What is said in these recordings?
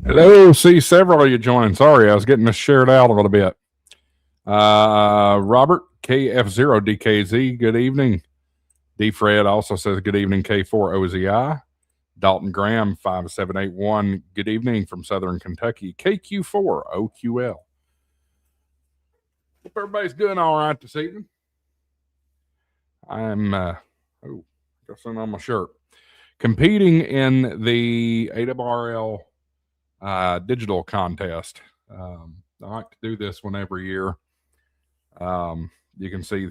Hello, see several of you joining. Sorry, I was getting this shared out a little bit. Robert KF0DKZ, good evening. D Fred also says good evening, K4OZI. Dalton Graham 5781, good evening from Southern Kentucky. KQ4OQL. Hope everybody's doing all right this evening. I'm got something on my shirt. Competing in the ARRL digital contest. I like to do this one every year. You can see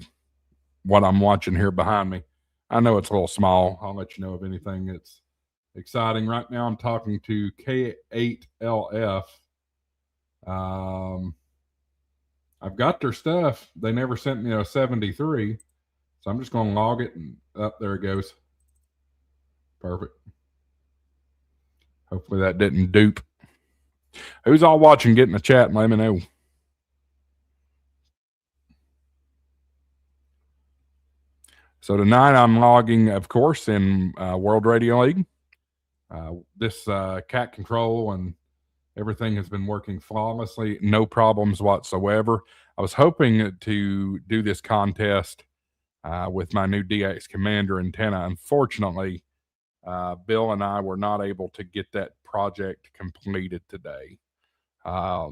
what I'm watching here behind me. I know it's a little small. I'll let you know of anything that's exciting. Right now, I'm talking to K8LF. I've got their stuff. They never sent me a 73, so I'm just going to log it, and up there it goes. Perfect. Hopefully that didn't dupe. Who's all watching? Get in the chat and let me know. So tonight I'm logging, of course, in World Radio League. This cat control and everything has been working flawlessly, no problems whatsoever. I was hoping to do this contest with my new DX Commander antenna. Unfortunately, Bill and I were not able to get that project completed today. It's a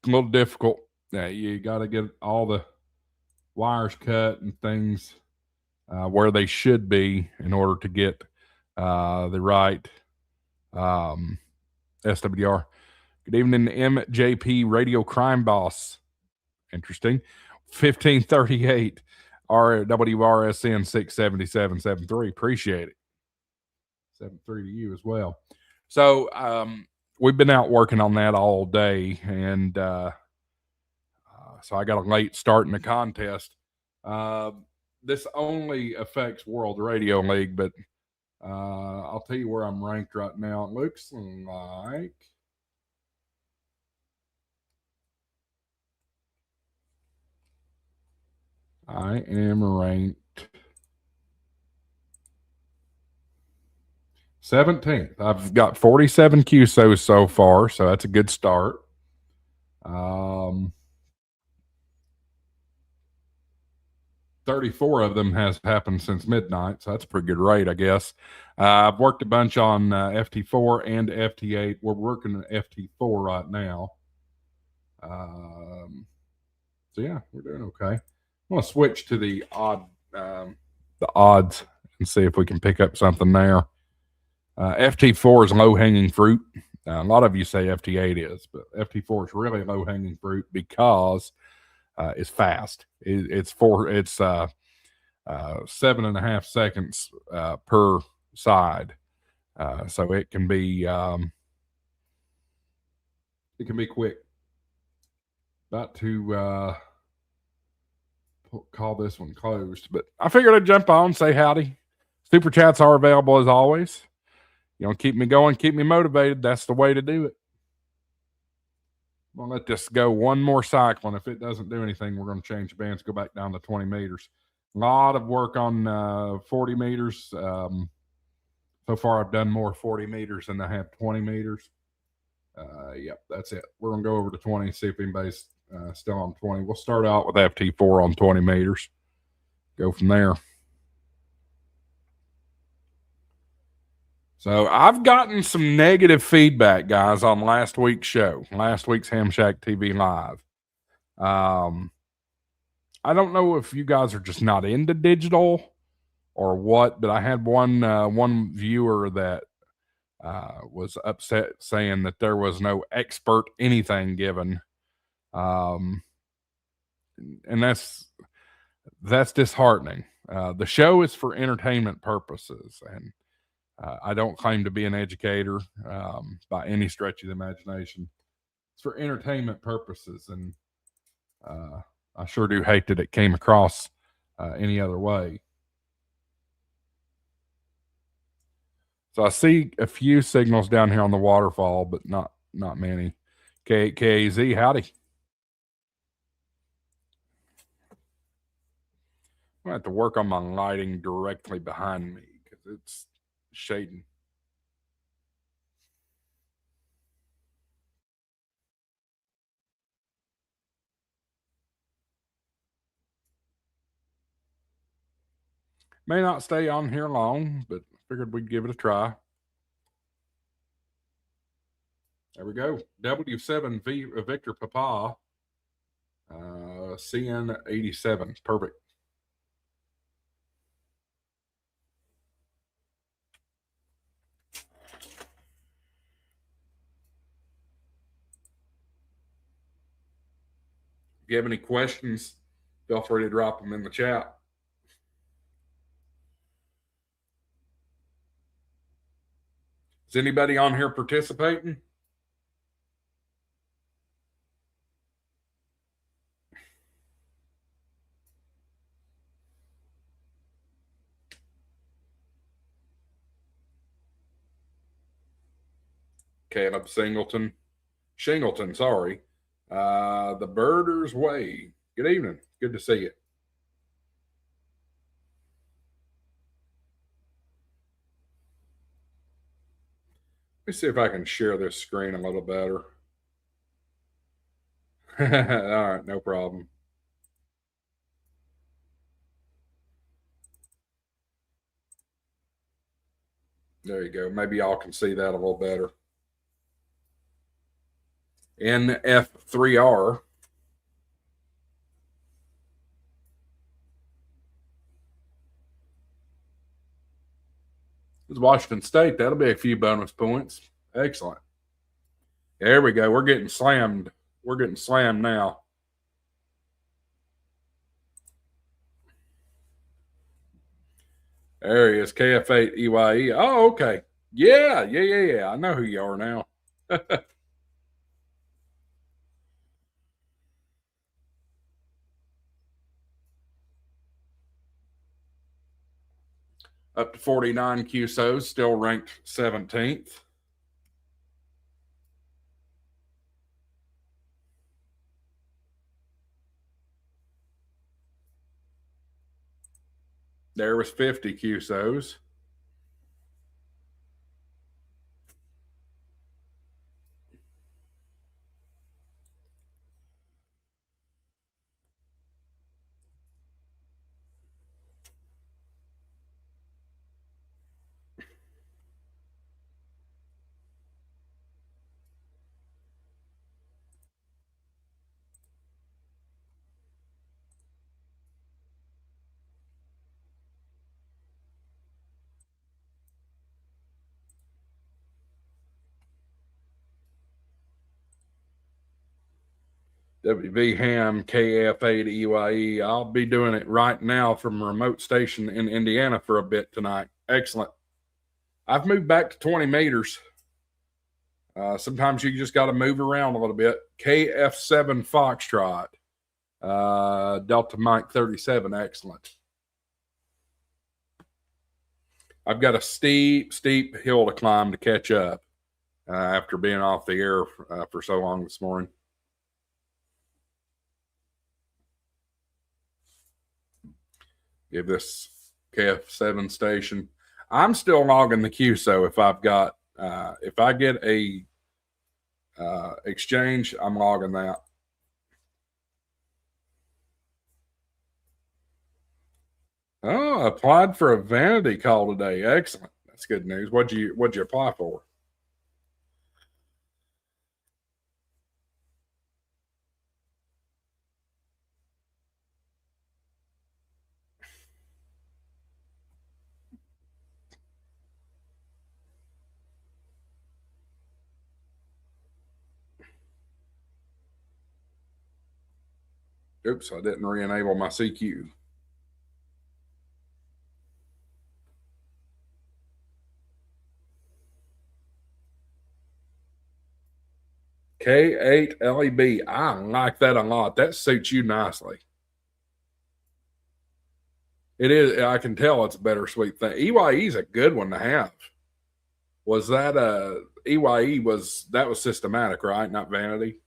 little difficult. You got to get all the wires cut and things where they should be in order to get the right SWR. Good evening, MJP Radio Crime Boss. Interesting. 1538 RWRSN 67773. Appreciate it. 73 to you as well. So we've been out working on that all day, and so I got a late start in the contest. This only affects World Radio League, but I'll tell you where I'm ranked right now. It looks like I am ranked 17th. I've got 47 QSOs so far, so that's a good start. 34 of them has happened since midnight, so that's a pretty good rate, I guess. I've worked a bunch on FT4 and FT8. We're working on FT4 right now. So yeah, we're doing okay. I'm gonna switch to the odds and see if we can pick up something there. FT4 is low hanging fruit. A lot of you say FT8 is, but FT4 is really low hanging fruit because it's fast. It's 7.5 seconds per side, so it can be quick. About to call this one closed, but I figured I'd jump on, say howdy. Super chats are available as always. You know, keep me going, keep me motivated. That's the way to do it. I'm going to let this go one more cycle, and if it doesn't do anything, we're going to change the bands, go back down to 20 meters. A lot of work on 40 meters. So far, I've done more 40 meters than I have 20 meters. Yep, that's it. We're going to go over to 20, see if anybody's still on 20. We'll start out with FT4 on 20 meters. Go from there. So I've gotten some negative feedback, guys, on last week's show, last week's Ham Shack TV Live. I don't know if you guys are just not into digital or what, but I had one viewer that was upset saying that there was no expert anything given, and that's disheartening. The show is for entertainment purposes, and I don't claim to be an educator by any stretch of the imagination. It's for entertainment purposes, and I sure do hate that it came across any other way. So I see a few signals down here on the waterfall, but not many. KZ, howdy. I'm gonna have to work on my lighting directly behind me because it's shading. May not stay on here long, but figured we'd give it a try. There we go. W7V Victor Papa. CN87. Perfect. If you have any questions, feel free to drop them in the chat. Is anybody on here participating? Caleb Shingleton, sorry. The Birders Way. Good evening. Good to see you. Let me see if I can share this screen a little better. All right, no problem. There you go. Maybe y'all can see that a little better. NF3R. It's Washington State. That'll be a few bonus points. Excellent. There we go. We're getting slammed. We're getting slammed now. There he is, KF8 EYE. Oh, okay. Yeah. I know who you are now. Up to 49 QSOs, still ranked 17th. There was 50 QSOs. WV Ham KF8 EYE. I'll be doing it right now from a remote station in Indiana for a bit tonight. Excellent. I've moved back to 20 meters. Sometimes you just got to move around a little bit. KF7 Foxtrot. Delta Mike 37. Excellent. I've got a steep hill to climb to catch up after being off the air for so long this morning. Give this KF7 station. I'm still logging the QSO if I've got if I get a exchange, I'm logging that. Oh, applied for a vanity call today. Excellent. That's good news. What'd you apply for? Oops, I didn't re-enable my CQ. K8 LEB. I like that a lot. That suits you nicely. It is. I can tell it's a bittersweet thing. EYE is a good one to have. Was that EYE was systematic, right? Not vanity.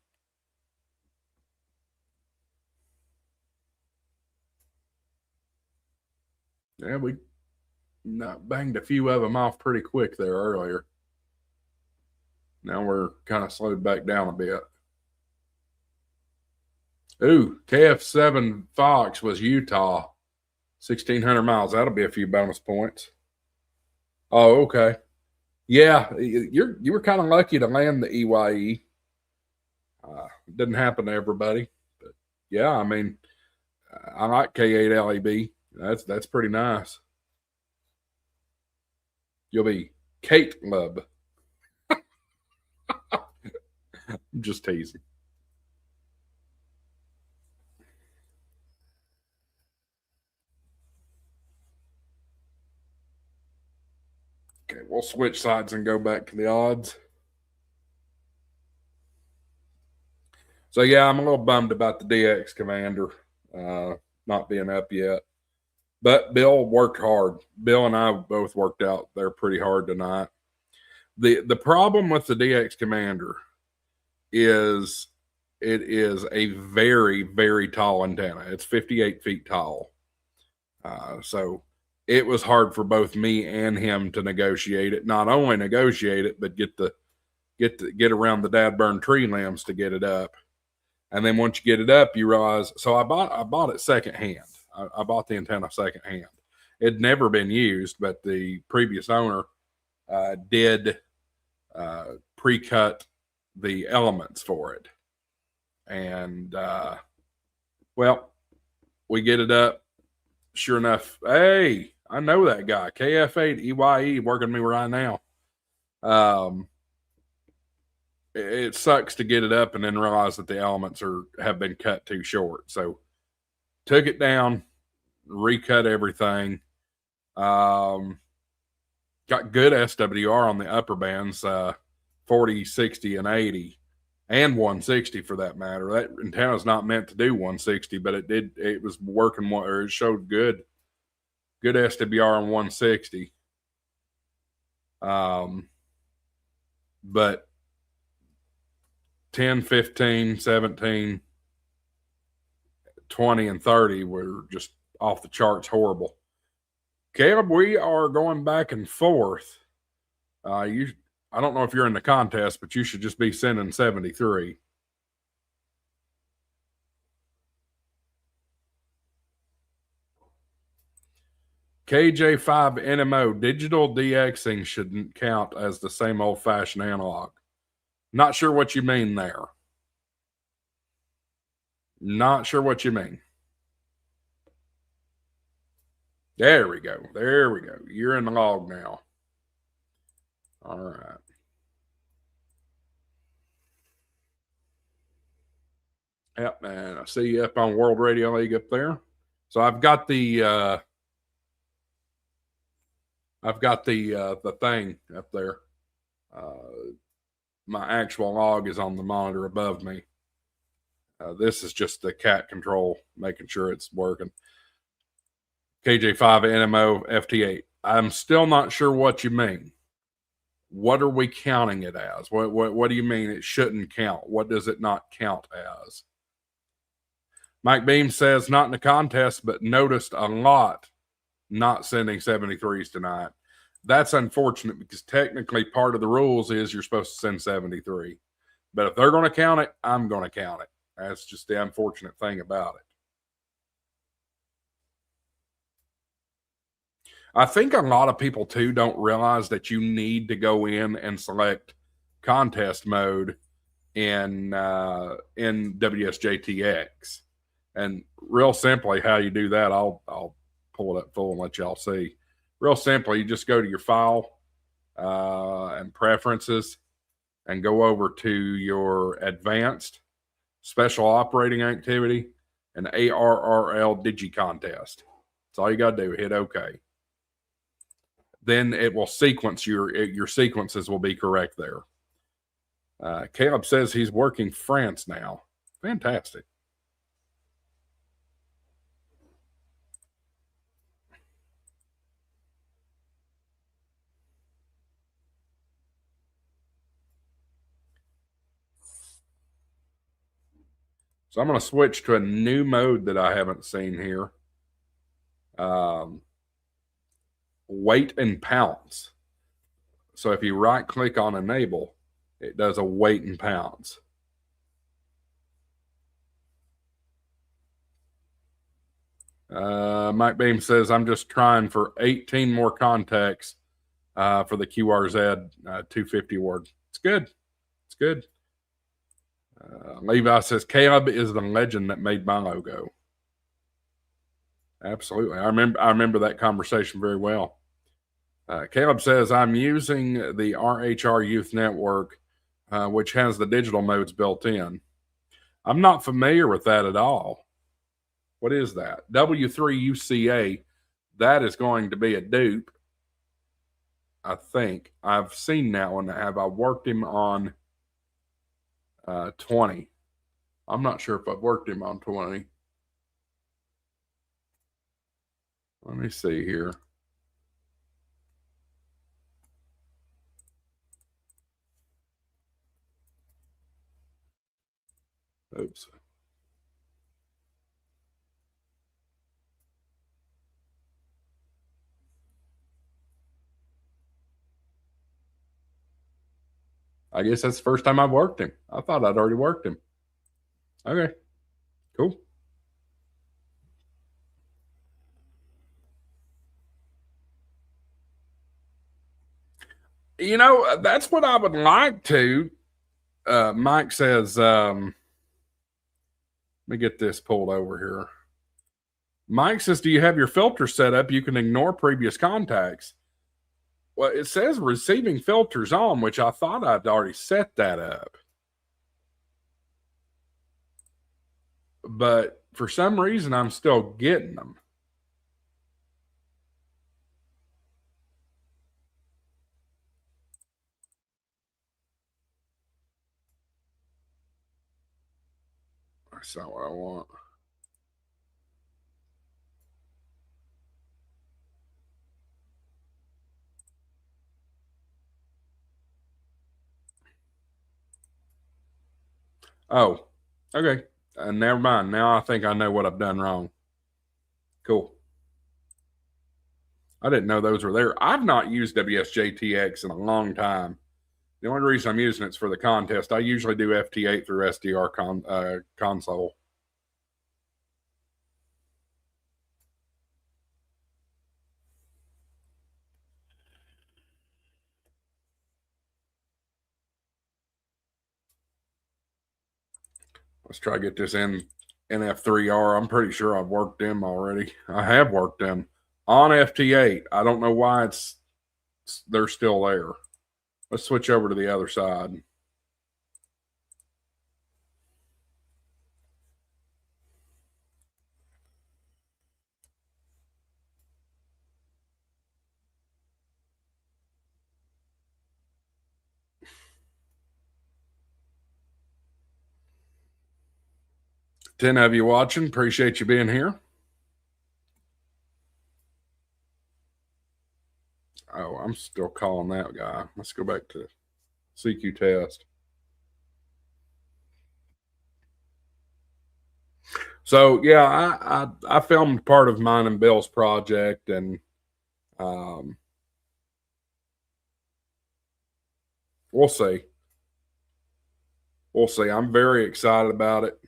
Yeah, we banged a few of them off pretty quick there earlier. Now we're kind of slowed back down a bit. Ooh, KF7 Fox was Utah. 1,600 miles. That'll be a few bonus points. Oh, okay. Yeah, you were kind of lucky to land the EYE. It didn't happen to everybody, but yeah, I mean, I like K8LEB. That's pretty nice. You'll be Kate Lub. I'm just teasing. Okay, we'll switch sides and go back to the odds. So yeah, I'm a little bummed about the DX Commander not being up yet. But Bill worked hard. Bill and I both worked out there pretty hard tonight. The problem with the DX Commander is it is a very, very tall antenna. It's 58 feet tall. So it was hard for both me and him to negotiate it. Not only negotiate it, but get around the dadburn tree limbs to get it up. And then once you get it up, you realize. So I bought it secondhand. I bought the antenna secondhand. It'd never been used, but the previous owner did pre-cut the elements for it. And, well, we get it up. Sure enough, hey, I know that guy, KF8 EYE, working me right now. It sucks to get it up and then realize that the elements have been cut too short. So took it down, recut everything. Got good SWR on the upper bands, 40, 60, and 80, and 160 for that matter. That antenna is not meant to do 160, but it did. It was working, or it showed good SWR on 160. But 10, 15, 17, 20, and 30 were just off the charts horrible. Caleb, we are going back and forth. I don't know if you're in the contest, but you should just be sending 73. KJ5 NMO, digital DXing shouldn't count as the same old-fashioned analog. Not sure what you mean there. Not sure what you mean. There we go. There we go. You're in the log now. All right. Yep, and I see you up on World Radio League up there. So I've got the thing up there. My actual log is on the monitor above me. This is just the cat control, making sure it's working. KJ5 NMO FT8. I'm still not sure what you mean. What are we counting it as? What do you mean it shouldn't count? What does it not count as? Mike Beam says not in the contest, but noticed a lot not sending 73s tonight. That's unfortunate because technically part of the rules is you're supposed to send 73. But if they're going to count it, I'm going to count it. That's just the unfortunate thing about it. I think a lot of people, too, don't realize that you need to go in and select contest mode in WSJTX. And real simply, how you do that, I'll pull it up full and let y'all see. Real simply, you just go to your file and preferences and go over to your advanced special operating activity and ARRL Digi Contest. That's all you got to do. Hit OK. Then it will sequence your sequences will be correct there. Caleb says he's working France now. Fantastic. So I'm going to switch to a new mode that I haven't seen here. Weight and pounds. So if you right click on enable, it does a weight and pounds. Mike Beam says, I'm just trying for 18 more contacts for the QRZ 250 award. It's good. It's good. Levi says, Caleb is the legend that made my logo. Absolutely. I remember that conversation very well. Caleb says, I'm using the RHR Youth Network, which has the digital modes built in. I'm not familiar with that at all. What is that? W3UCA. That is going to be a dupe. I think I've seen that one. Have I worked him on 20? I'm not sure if I've worked him on 20. Let me see here. Oops. I guess that's the first time I've worked him. I thought I'd already worked him. Okay, cool. You know, that's what I would like to. Mike says, let me get this pulled over here. Mike says, do you have your filter set up? You can ignore previous contacts. Well, it says receiving filters on, which I thought I'd already set that up. But for some reason, I'm still getting them. That's not what I want. Oh, okay. Never mind. Now I think I know what I've done wrong. Cool. I didn't know those were there. I've not used WSJTX in a long time. The only reason I'm using it's for the contest. I usually do FT8 through SDR console. Let's try to get this in NF3R. I'm pretty sure I've worked them already. I have worked them on FT8. I don't know why they're still there. Let's switch over to the other side. Ten of you watching. Appreciate you being here. Oh, I'm still calling that guy. Let's go back to CQ test. So yeah, I filmed part of mine and Bill's project, and we'll see. We'll see. I'm very excited about it.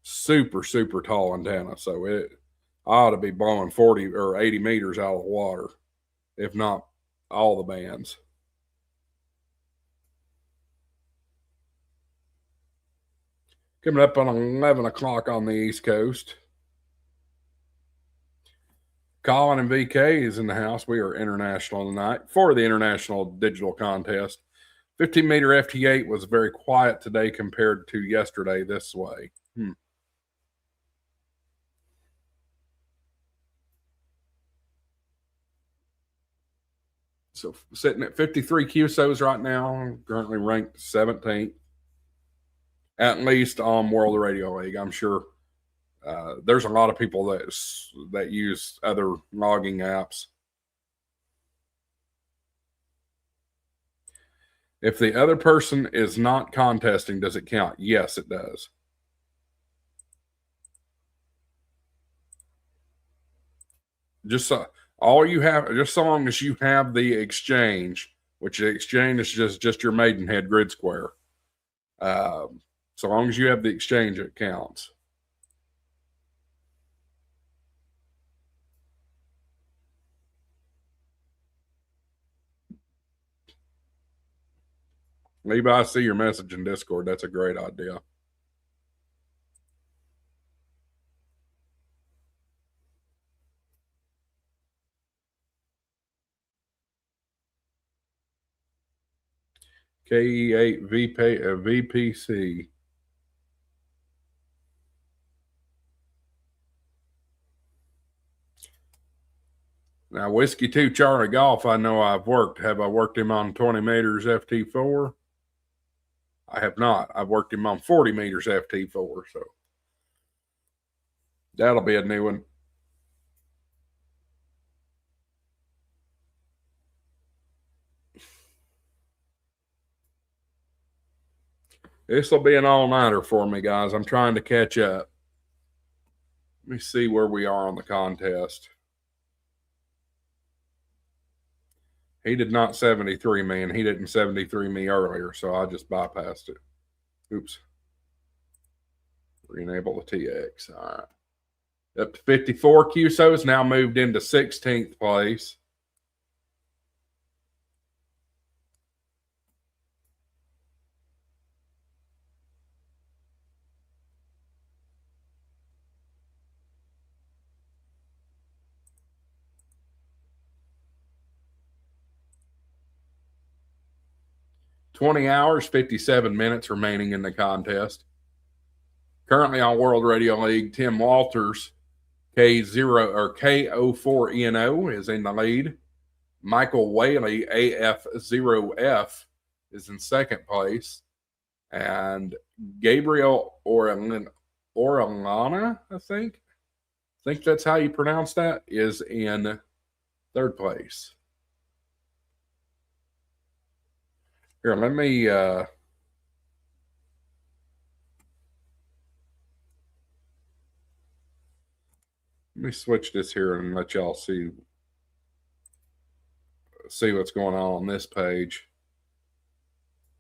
Super, super tall antenna. So it ought to be blowing 40 or 80 meters out of the water, if not all the bands. Coming up on 11 o'clock on the East Coast. Colin and VK is in the house. We are international tonight for the International Digital Contest. 15 meter FT8 was very quiet today compared to yesterday this way. So sitting at 53 QSOs right now, currently ranked 17th, at least on World Radio League. I'm sure there's a lot of people that use other logging apps. If the other person is not contesting, does it count? Yes, it does. Just so long as you have the exchange, which the exchange is just your Maidenhead grid square. So long as you have the exchange, it counts. Levi, I see your message in Discord. That's a great idea. KE8 VPC. Now, Whiskey 2 Charlie Golf, I know I've worked. Have I worked him on 20 meters FT4? I have not. I've worked him on 40 meters FT4, so that'll be a new one. This will be an all-nighter for me, guys. I'm trying to catch up. Let me see where we are on the contest. He did not 73 me, and he didn't 73 me earlier, so I just bypassed it. Oops. Re-enable the TX. All right. Up to 54 QSOs, now moved into 16th place. $20, 57 minutes remaining in the contest. Currently on World Radio League, Tim Walters, K0 or KO4ENO is in the lead. Michael Whaley, AF0F, is in second place. And Gabriel Orellana, I think that's how you pronounce that, is in third place. Here, let me switch this here and let y'all see what's going on this page.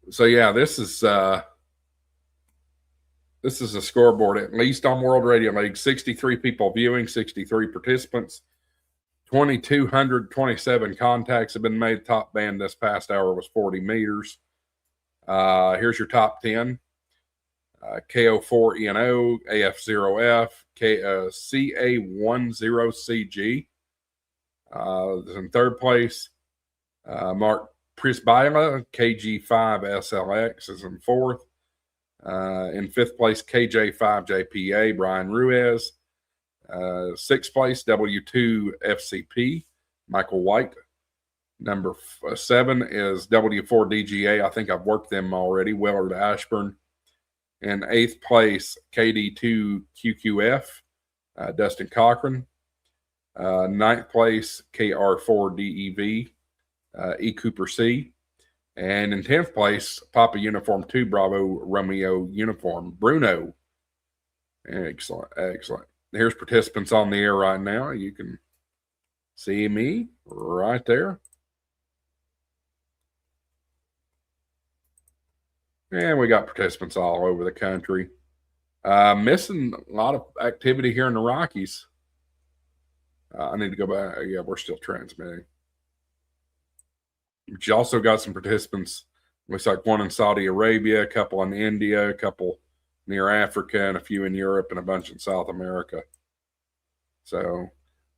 So yeah, this is a scoreboard, at least on World Radio League. 63 people viewing, 63 participants, 2,227 contacts have been made. Top band this past hour was 40 meters. Here's your top 10. KO4ENO, AF0F, CA10CG is in third place. Mark Prisbila, KG5SLX is in fourth. In fifth place, KJ5JPA, Brian Ruiz. Sixth place, W2FCP, Michael White. Number 7 is W4DGA. I think I've worked them already, Willard Ashburn. In eighth place, KD2QQF, Dustin Cochran. Ninth place, KR4DEV, E. Cooper C. And in 10th place, Papa Uniform 2 Bravo Romeo Uniform, Bruno. Excellent, excellent. Here's participants on the air right now. You can see me right there. And we got participants all over the country. Missing a lot of activity here in the Rockies. I need to go back. Yeah, we're still transmitting. But you also got some participants. Looks like one in Saudi Arabia, a couple in India, a couple near Africa, and a few in Europe, and a bunch in South America. So,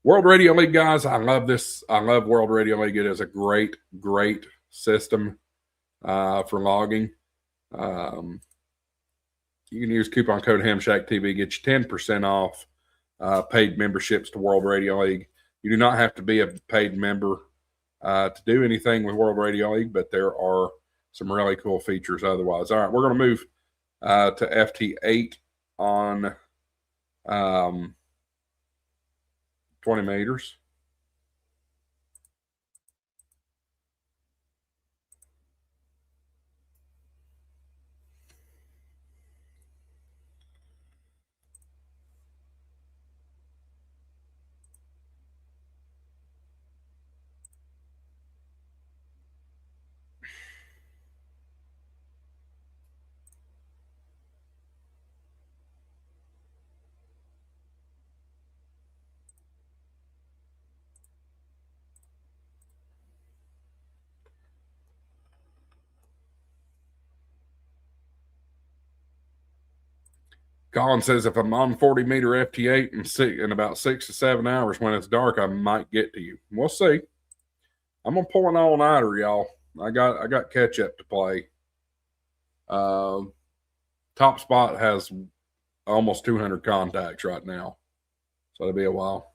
World Radio League, guys, I love this. I love World Radio League. It is a great, great system for logging. You can use coupon code HamShackTV, get you 10% off paid memberships to World Radio League. You do not have to be a paid member to do anything with World Radio League, but there are some really cool features otherwise. All right, we're going to move to FT8 on 20 meters. Colin says if I'm on 40 meter FT8 in about 6 to 7 hours when it's dark, I might get to you. We'll see. I'm gonna pull an all nighter, y'all. I got catch up to play. Top Spot has almost 200 contacts right now, so it'll be a while.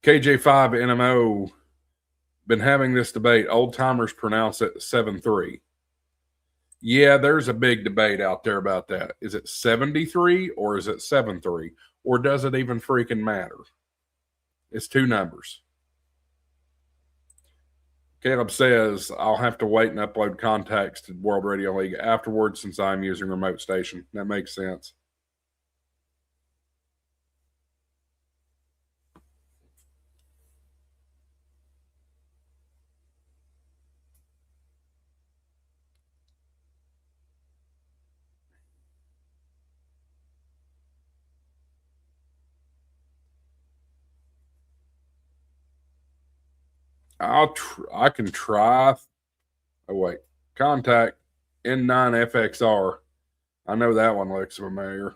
KJ5 NMO, been having this debate. Old timers pronounce it 7-3. Yeah, there's a big debate out there about that. Is it 73 or is it 7-3? Or does it even freaking matter? It's two numbers. Caleb says, I'll have to wait and upload contacts to World Radio League afterwards since I'm using remote station. That makes sense. I can try. Oh, wait. Contact N9FXR. I know that one looks familiar.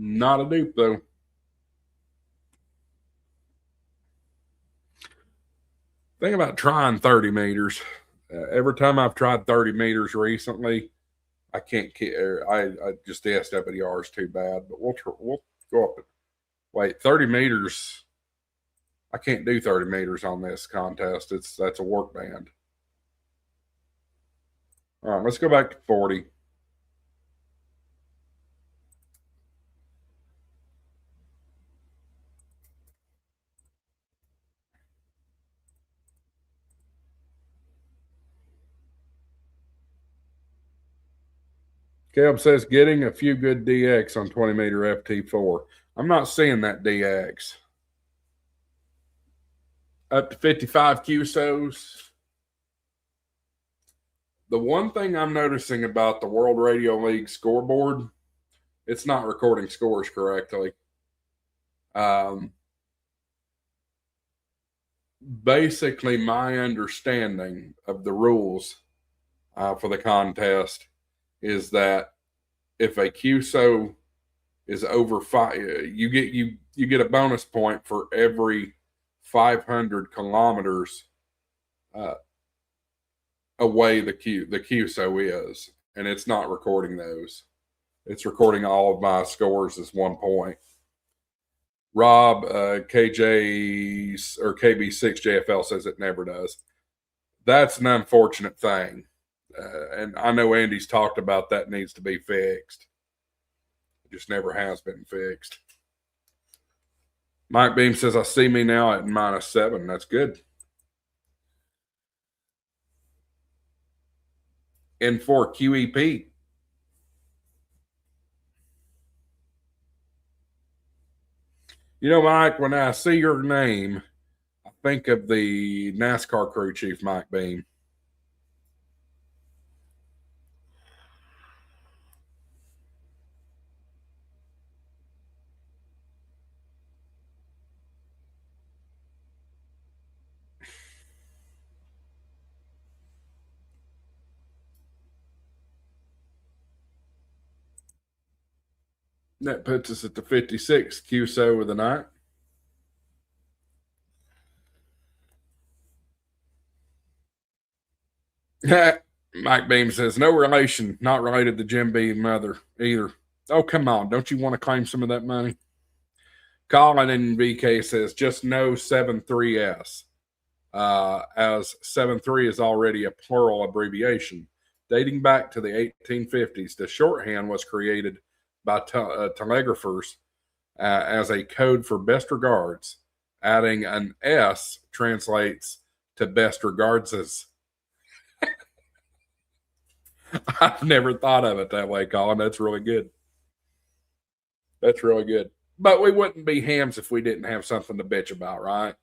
Not a dupe, though. Think about trying 30 meters. Every time I've tried 30 meters recently, I can't. I just the SWR is too bad. But we'll go up. Wait, 30 meters. I can't do 30 meters on this contest. That's a work band. All right, let's go back to 40. Caleb says getting a few good DX on 20 meter FT4. I'm not seeing that DX. Up to 55 QSOs. The one thing I'm noticing about the World Radio League scoreboard, it's not recording scores correctly. Basically, my understanding of the rules for the contest is that if a QSO is over 5, you get a bonus point for every 500 kilometers away the QSO is, and it's not recording those. It's recording all of my scores as 1 point. Rob KJ or KB6 JFL says it never does. That's an unfortunate thing. And I know Andy's talked about that needs to be fixed. It just never has been fixed. Mike Beam says, I see me now at -7. That's good. N4 QEP. You know, Mike, when I see your name, I think of the NASCAR crew chief, Mike Beam. That puts us at the 56th QSO of the night. Mike Beam says, no relation, not related to Jim Beam's mother either. Oh, come on. Don't you want to claim some of that money? Colin in VK says, just no 7-3S, as 7-3 is already a plural abbreviation. Dating back to the 1850s, the shorthand was created by telegraphers as a code for best regards. Adding an S translates to best regards as. I've never thought of it that way, Colin. That's really good. That's really good. But we wouldn't be hams if we didn't have something to bitch about, right?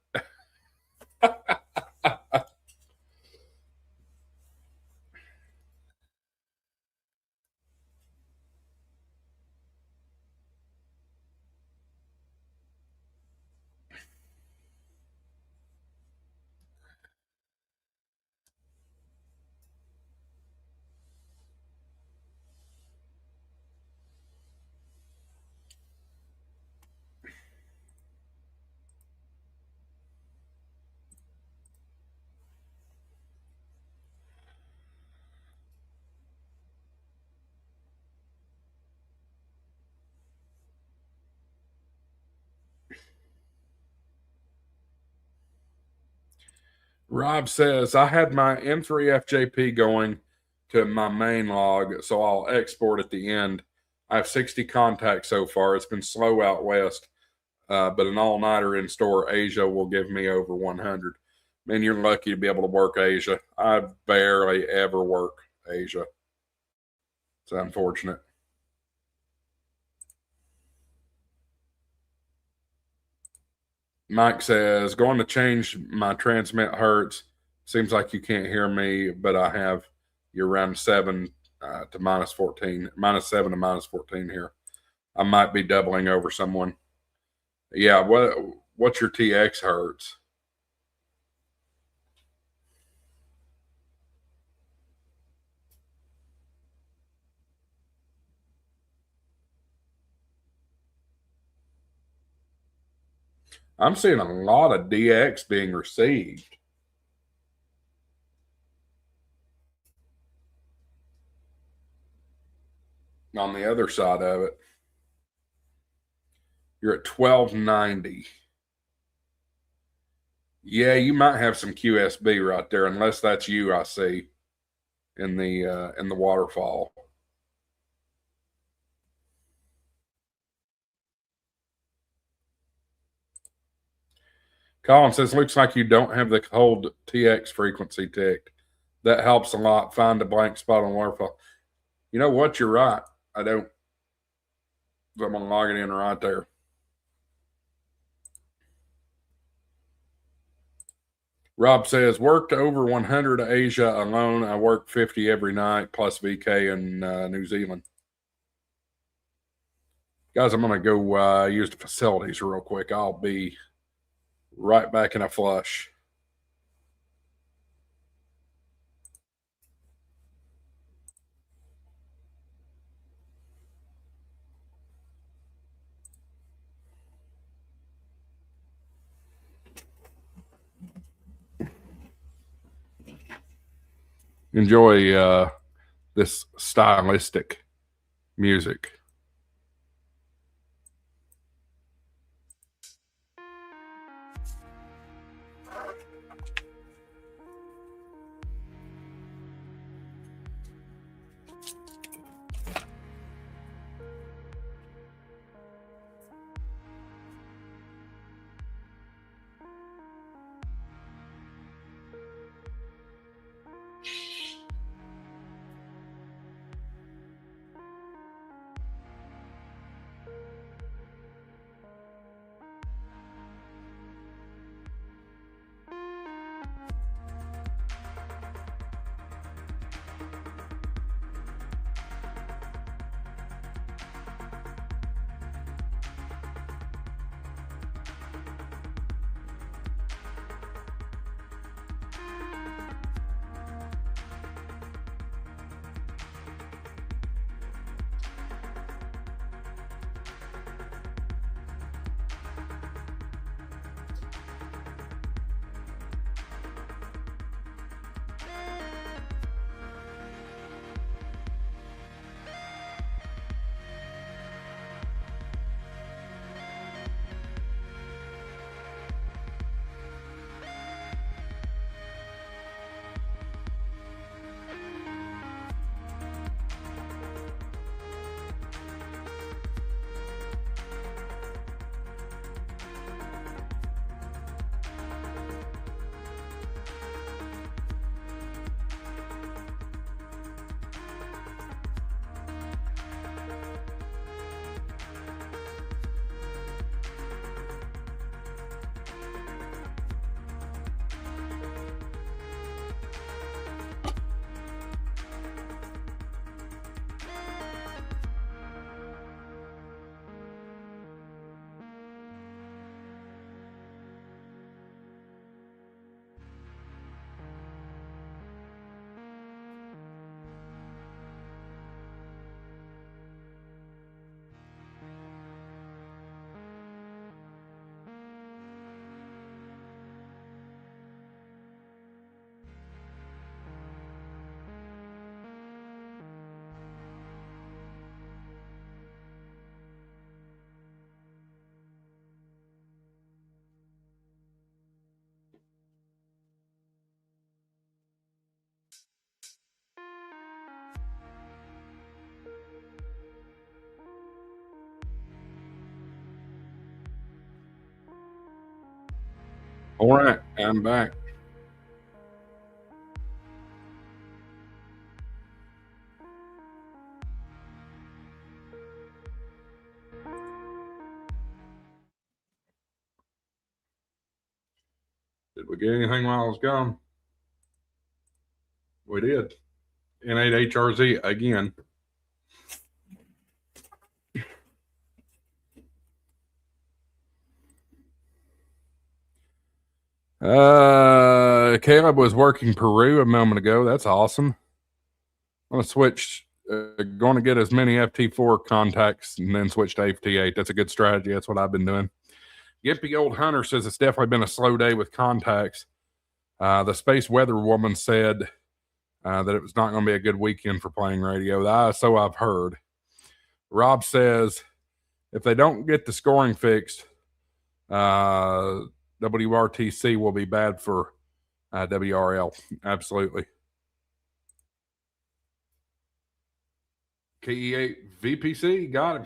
Rob says, I had my M3FJP going to my main log, so I'll export at the end. I have 60 contacts so far. It's been slow out west, but an all nighter in store Asia will give me over 100. Man, you're lucky to be able to work Asia. I barely ever work Asia. It's unfortunate. Mike says, going to change my transmit hertz. Seems like you can't hear me, but I have you around 7 to minus 14, -7 to minus 14 here. I might be doubling over someone. Yeah, what's your TX hertz? I'm seeing a lot of DX being received. On the other side of it, you're at 1290. Yeah, you might have some QSB right there, unless that's you. I see in the waterfall. Colin says, looks like you don't have the hold TX frequency ticked. That helps a lot. Find a blank spot on waterfall. You know what? You're right. I don't. I'm gonna log it in right there. Rob says, worked over 100 Asia alone. I work 50 every night plus VK in New Zealand. Guys, I'm going to go use the facilities real quick. I'll be right back in a flush. Enjoy this stylistic music. All right, I'm back. Did we get anything while I was gone? We did. N8HRZ again. Caleb was working Peru a moment ago. That's awesome. I'm gonna switch. Going to get as many FT4 contacts and then switch to FT8. That's a good strategy. That's what I've been doing. Gimpy Old Hunter says it's definitely been a slow day with contacts. The Space Weather Woman said that it was not going to be a good weekend for playing radio. So I've heard. Rob says if they don't get the scoring fixed, WRTC will be bad for WRL. Absolutely. KE8 VPC, got him.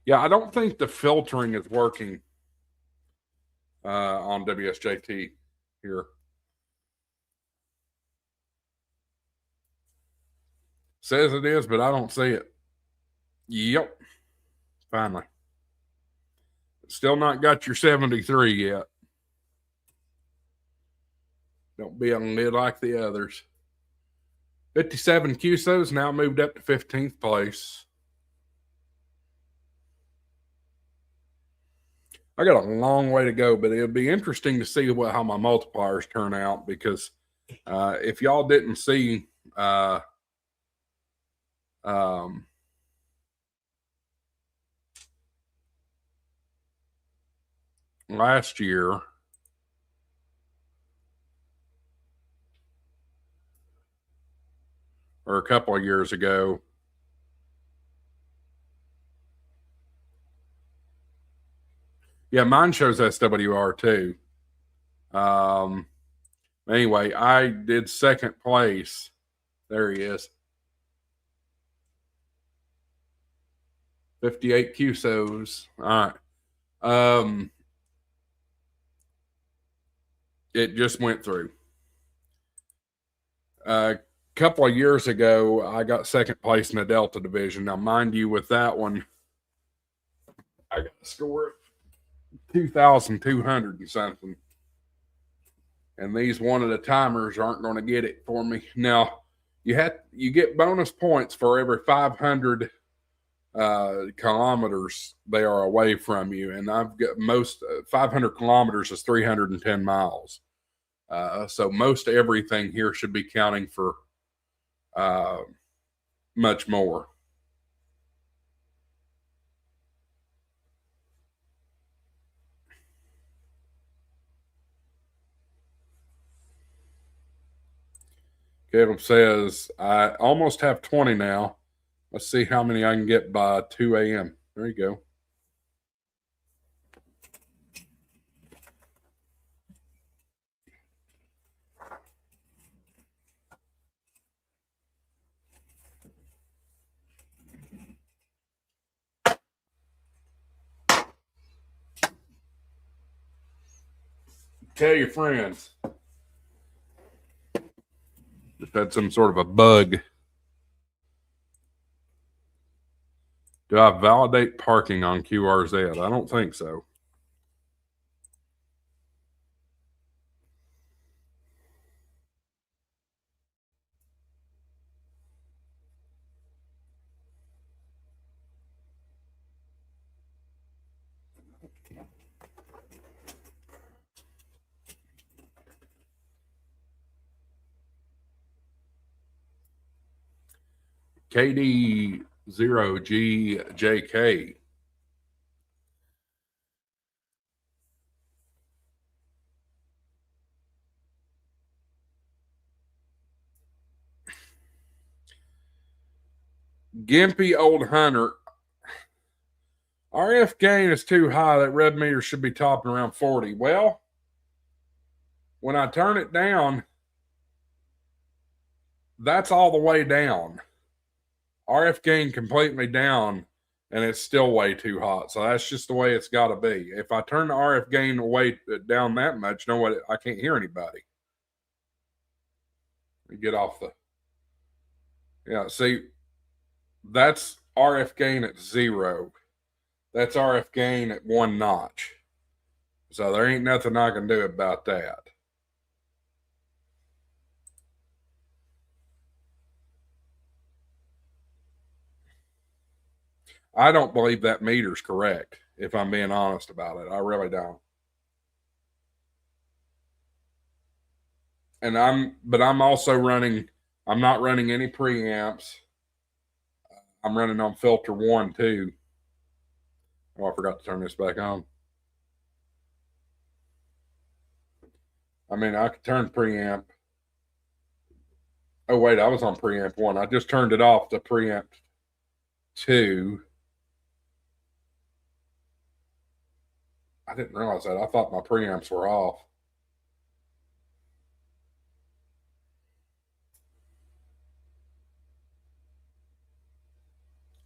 Yeah, I don't think the filtering is working on WSJT here. Says it is, but I don't see it. Yep. Finally. Still not got your 73 yet. Don't be on lid like the others. 57 QSOs now moved up to 15th place. I got a long way to go, but it'll be interesting to see how my multipliers turn out because if y'all didn't see last year, or a couple of years ago, yeah, mine shows SWR too. Anyway, I did second place. There he is. 58 QSOs. All right. It just went through. A couple of years ago, I got second place in the Delta division. Now, mind you, with that one, I got a score of 2,200 and something. And these one of the timers aren't going to get it for me. Now, you get bonus points for every 500 kilometers they are away from you, and I've got most 500 kilometers is 310 miles. So most everything here should be counting for much more. Caleb says, I almost have 20 now. Let's see how many I can get by 2 a.m. There you go. Tell your friends. Just had some sort of a bug. Do I validate parking on QRZ? I don't think so. KD0GJK. Gimpy Old Hunter. RF gain is too high. That red meter should be topping around 40. Well, when I turn it down, that's all the way down. RF gain completely down, and it's still way too hot. So that's just the way it's got to be. If I turn the RF gain away down that much, you know what? I can't hear anybody. Get off the. Yeah, see, that's RF gain at 0. That's RF gain at 1 notch. So there ain't nothing I can do about that. I don't believe that meter's correct, if I'm being honest about it. I really don't. But I'm also running, I'm not running any preamps. I'm running on filter 1 too. Oh, I forgot to turn this back on. I mean, I could turn preamp. Oh, wait, I was on preamp 1. I just turned it off to preamp 2. I didn't realize that. I thought my preamps were off.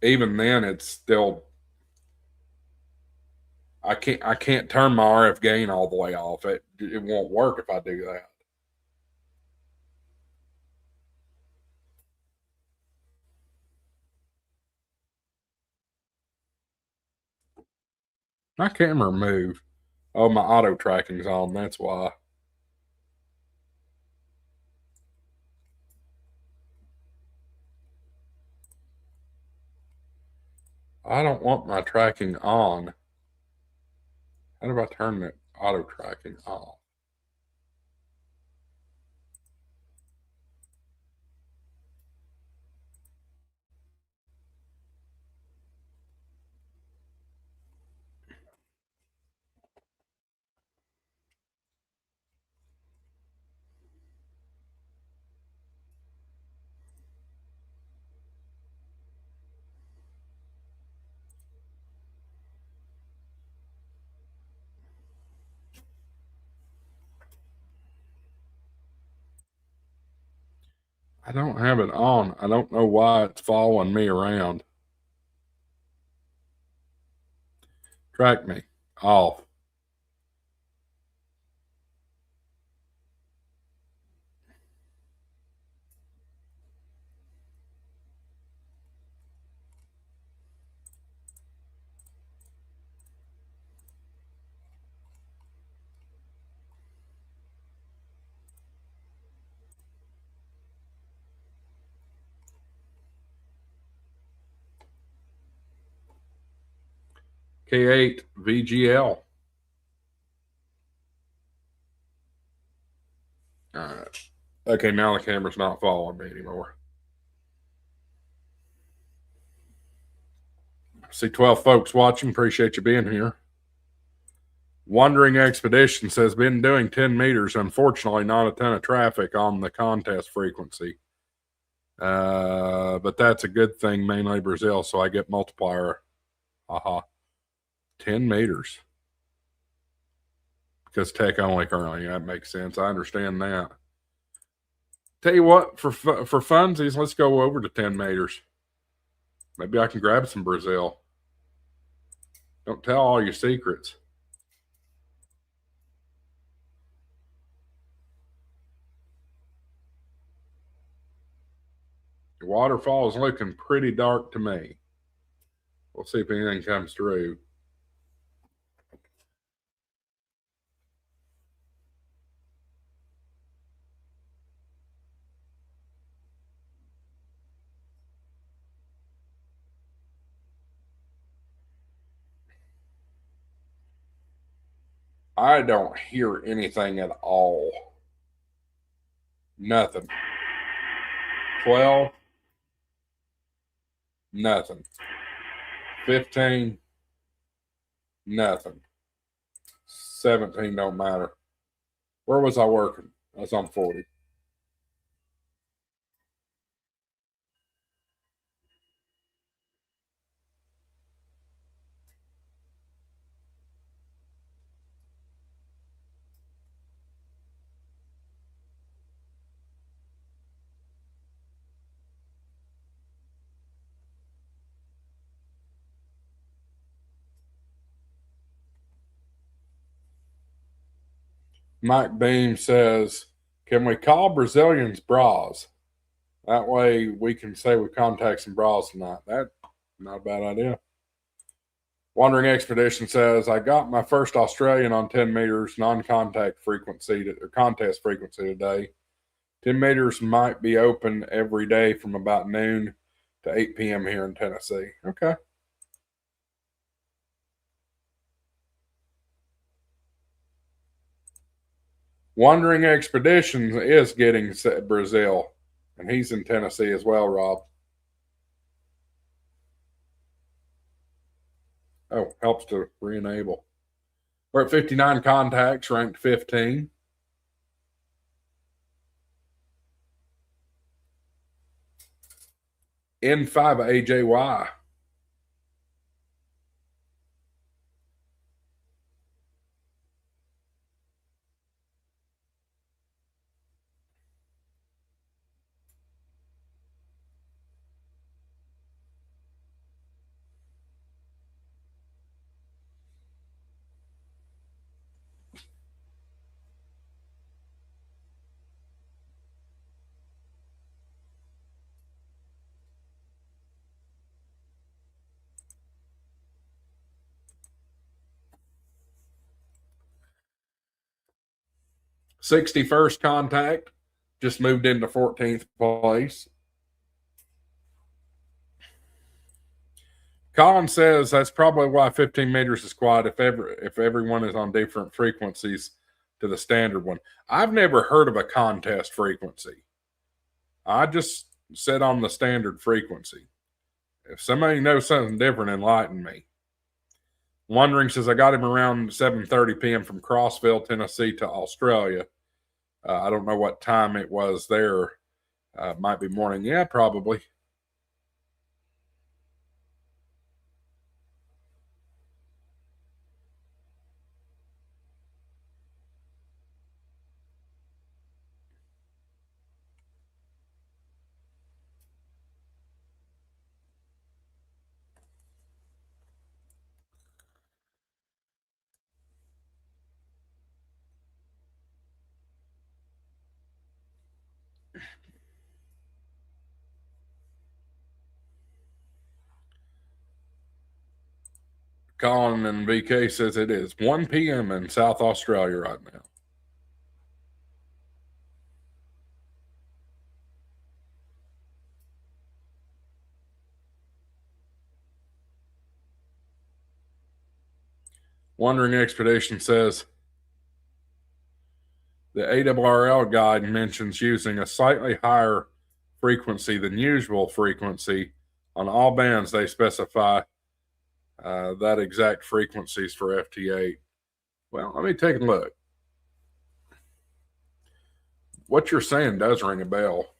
Even then, it's still. I can't turn my RF gain all the way off. It won't work if I do that. My camera moved. Oh, my auto tracking's on. That's why. I don't want my tracking on. How do I turn the auto tracking off? I don't have it on. I don't know why it's following me around. Track me. Off. K8 VGL. All right. Okay, now the camera's not following me anymore. See 12 folks watching. Appreciate you being here. Wandering Expedition says, been doing 10 meters. Unfortunately, not a ton of traffic on the contest frequency. But that's a good thing, mainly Brazil, so I get multiplier. 10 meters. Because tech only currently. That makes sense. I understand that. Tell you what, for funsies, let's go over to 10 meters. Maybe I can grab some Brazil. Don't tell all your secrets. The waterfall is looking pretty dark to me. We'll see if anything comes through. I don't hear anything at all. Nothing. 12. Nothing. 15. Nothing. 17 don't matter. Where was I working? That's on 40. Mike Beam says, can we call Brazilians bras? That way we can say we contact some bras tonight. That's not a bad idea. Wandering Expedition says, I got my first Australian on 10 meters non-contact frequency or contest frequency today. 10 meters might be open every day from about noon to 8 p.m. here in Tennessee. Okay. Wandering Expedition is getting Brazil, and he's in Tennessee as well, Rob. Oh, helps to re-enable. We're at 59 contacts, ranked 15. N5 AJY. '61st contact, just moved into 14th place. Colin says that's probably why 15 meters is quiet if everyone is on different frequencies to the standard one. I've never heard of a contest frequency. I just set on the standard frequency. If somebody knows something different, enlighten me. Wondering says I got him around 7:30 p.m. from Crossville, Tennessee to Australia. I don't know what time it was there. Might be morning. Yeah, probably. Colin and VK says it is 1 p.m. in South Australia right now. Wandering Expedition says the ARRL guide mentions using a slightly higher frequency than usual frequency on all bands. They specify that exact frequencies for FT8. Well, let me take a look. What you're saying does ring a bell.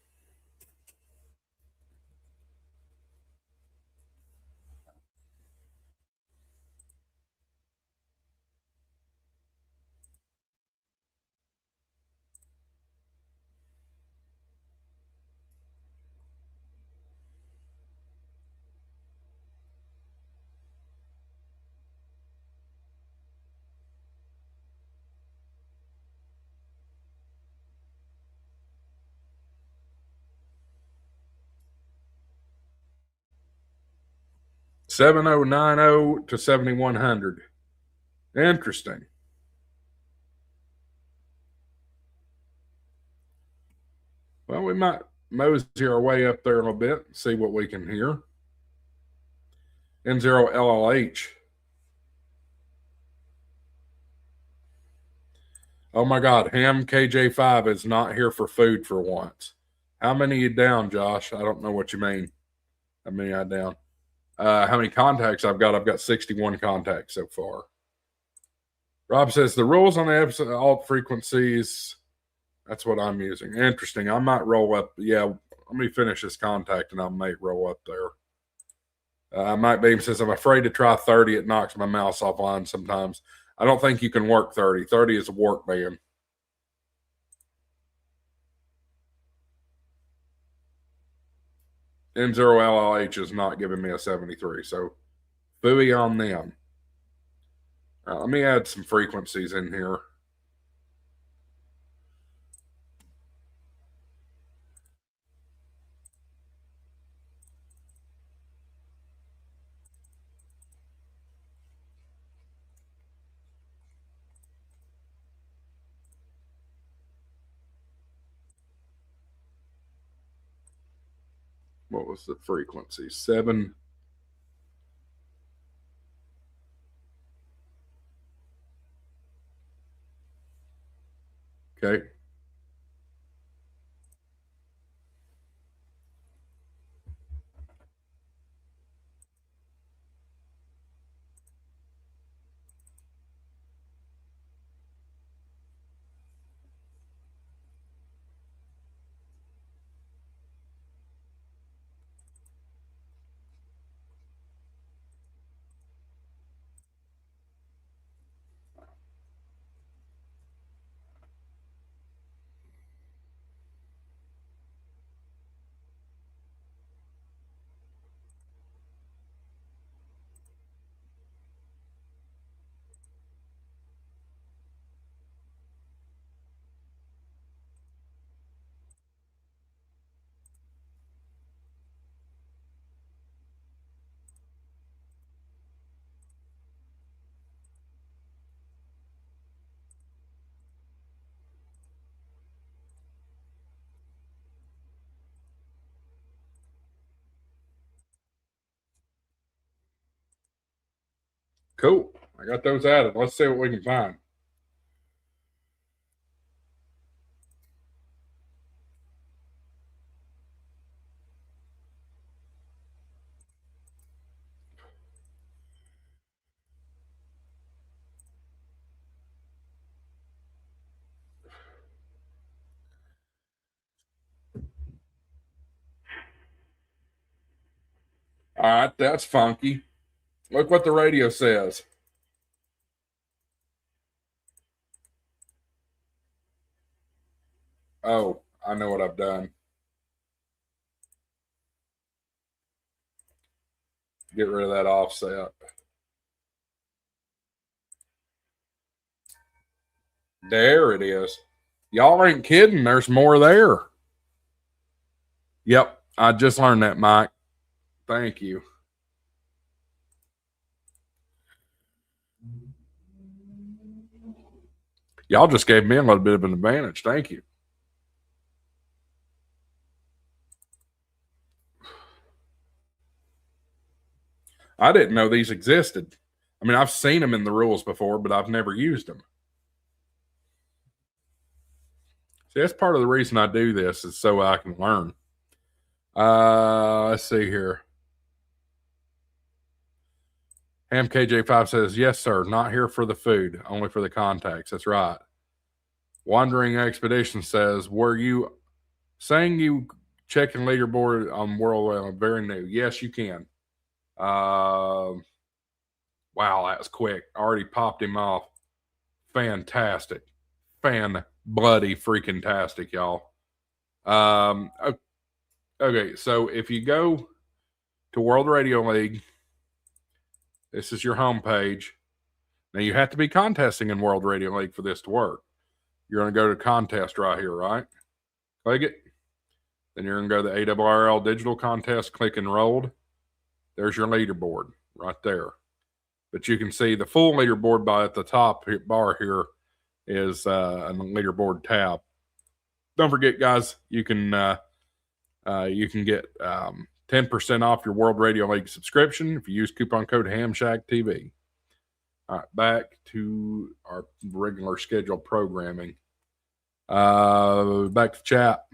$7090 to $7100. Interesting. Well, we might mosey our way up there a little bit, see what we can hear. N0LLH. Oh my God, Ham KJ5 is not here for food for once. How many you down, Josh? I don't know what you mean. How many I down? How many contacts I've got? I've got 61 contacts so far. Rob says the rules on the alt frequencies. That's what I'm using. Interesting. I might roll up. Yeah, let me finish this contact and I may roll up there. Mike Beam says I'm afraid to try 30. It knocks my mouse offline sometimes. I don't think you can work 30. 30 is a work band. N0LLH is not giving me a 73. So, booey on them. Let me add some frequencies in here. What was the frequency? 7. Okay. Cool. I got those added. Let's see what we can find. All right, that's funky. Look what the radio says. Oh, I know what I've done. Get rid of that offset. There it is. Y'all ain't kidding. There's more there. Yep. I just learned that, Mike. Thank you. Y'all just gave me a little bit of an advantage. Thank you. I didn't know these existed. I mean, I've seen them in the rules before, but I've never used them. See, that's part of the reason I do this is so I can learn. Let's see here. Ham KJ5 says, yes, sir. Not here for the food, only for the contacts. That's right. Wandering Expedition says, were you saying you checking leaderboard on World very new? Yes, you can. Wow, that was quick. Already popped him off. Fantastic. Bloody freaking tastic, y'all. Okay, so if you go to World Radio League, this is your homepage. Now you have to be contesting in World Radio League for this to work. You're going to go to contest right here, right? Click it. Then you're going to go to the ARRL digital contest, click enrolled. There's your leaderboard right there. But you can see the full leaderboard by at the top bar here is a leaderboard tab. Don't forget, guys, you can get 10% off your World Radio League subscription if you use coupon code HamShackTV. All right, back to our regular scheduled programming. Back to chat.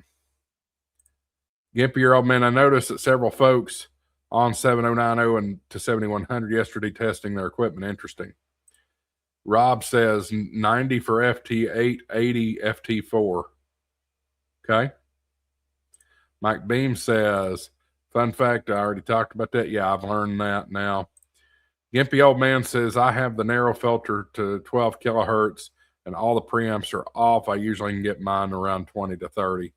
Gimpy, your old man, I noticed that several folks on 7090 and to 7100 yesterday testing their equipment. Interesting. Rob says 90 for FT8, 80 FT4. Okay. Mike Beam says, fun fact, I already talked about that. Yeah, I've learned that now. Gimpy old man says, I have the narrow filter to 12 kilohertz and all the preamps are off. I usually can get mine around 20 to 30.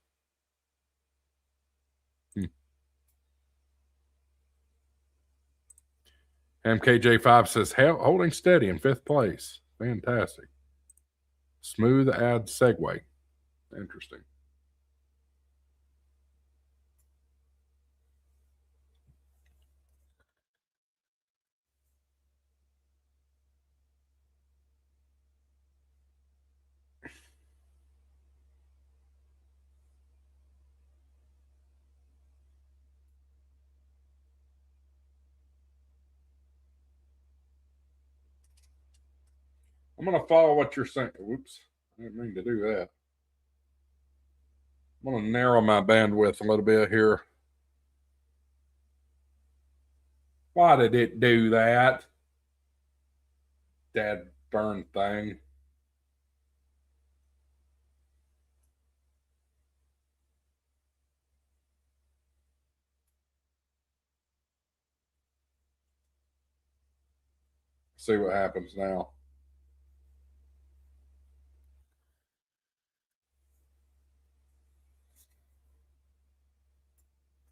MKJ5 says, holding steady in 5th place. Fantastic. Smooth ad segue. Interesting. I'm going to follow what you're saying. Whoops. I didn't mean to do that. I'm going to narrow my bandwidth a little bit here. Why did it do that? Dad burn thing. See what happens now.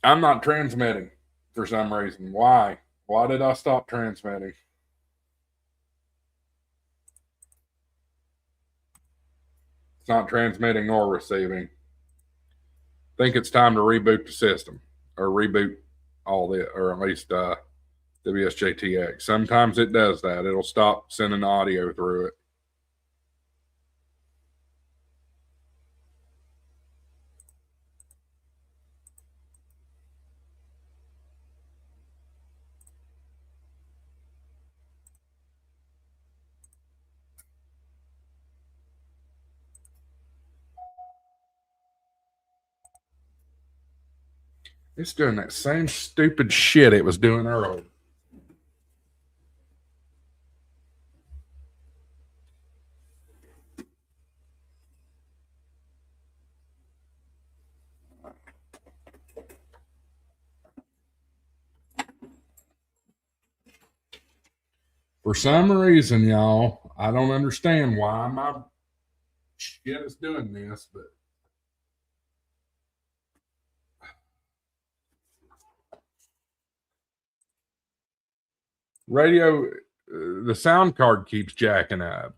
I'm not transmitting for some reason. Why? Why did I stop transmitting? It's not transmitting or receiving. I think it's time to reboot the system or reboot all the, or at least WSJTX. Sometimes it does that. It'll stop sending audio through it. It's doing that same stupid shit it was doing earlier. For some reason, y'all, I don't understand why my shit is doing this, but radio, the sound card keeps jacking up.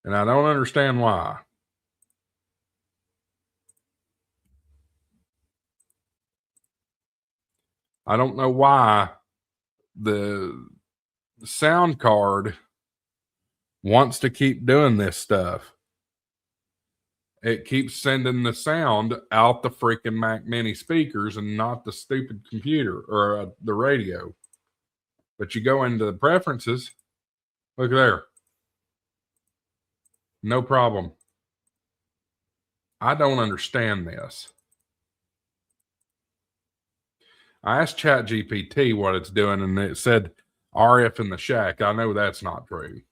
And I don't understand why. I don't know why the sound card wants to keep doing this stuff. It keeps sending the sound out the freaking Mac Mini speakers and not the stupid computer or the radio. But you go into the preferences, look there. No problem. I don't understand this. I asked ChatGPT what it's doing, and it said RF in the shack. I know that's not true.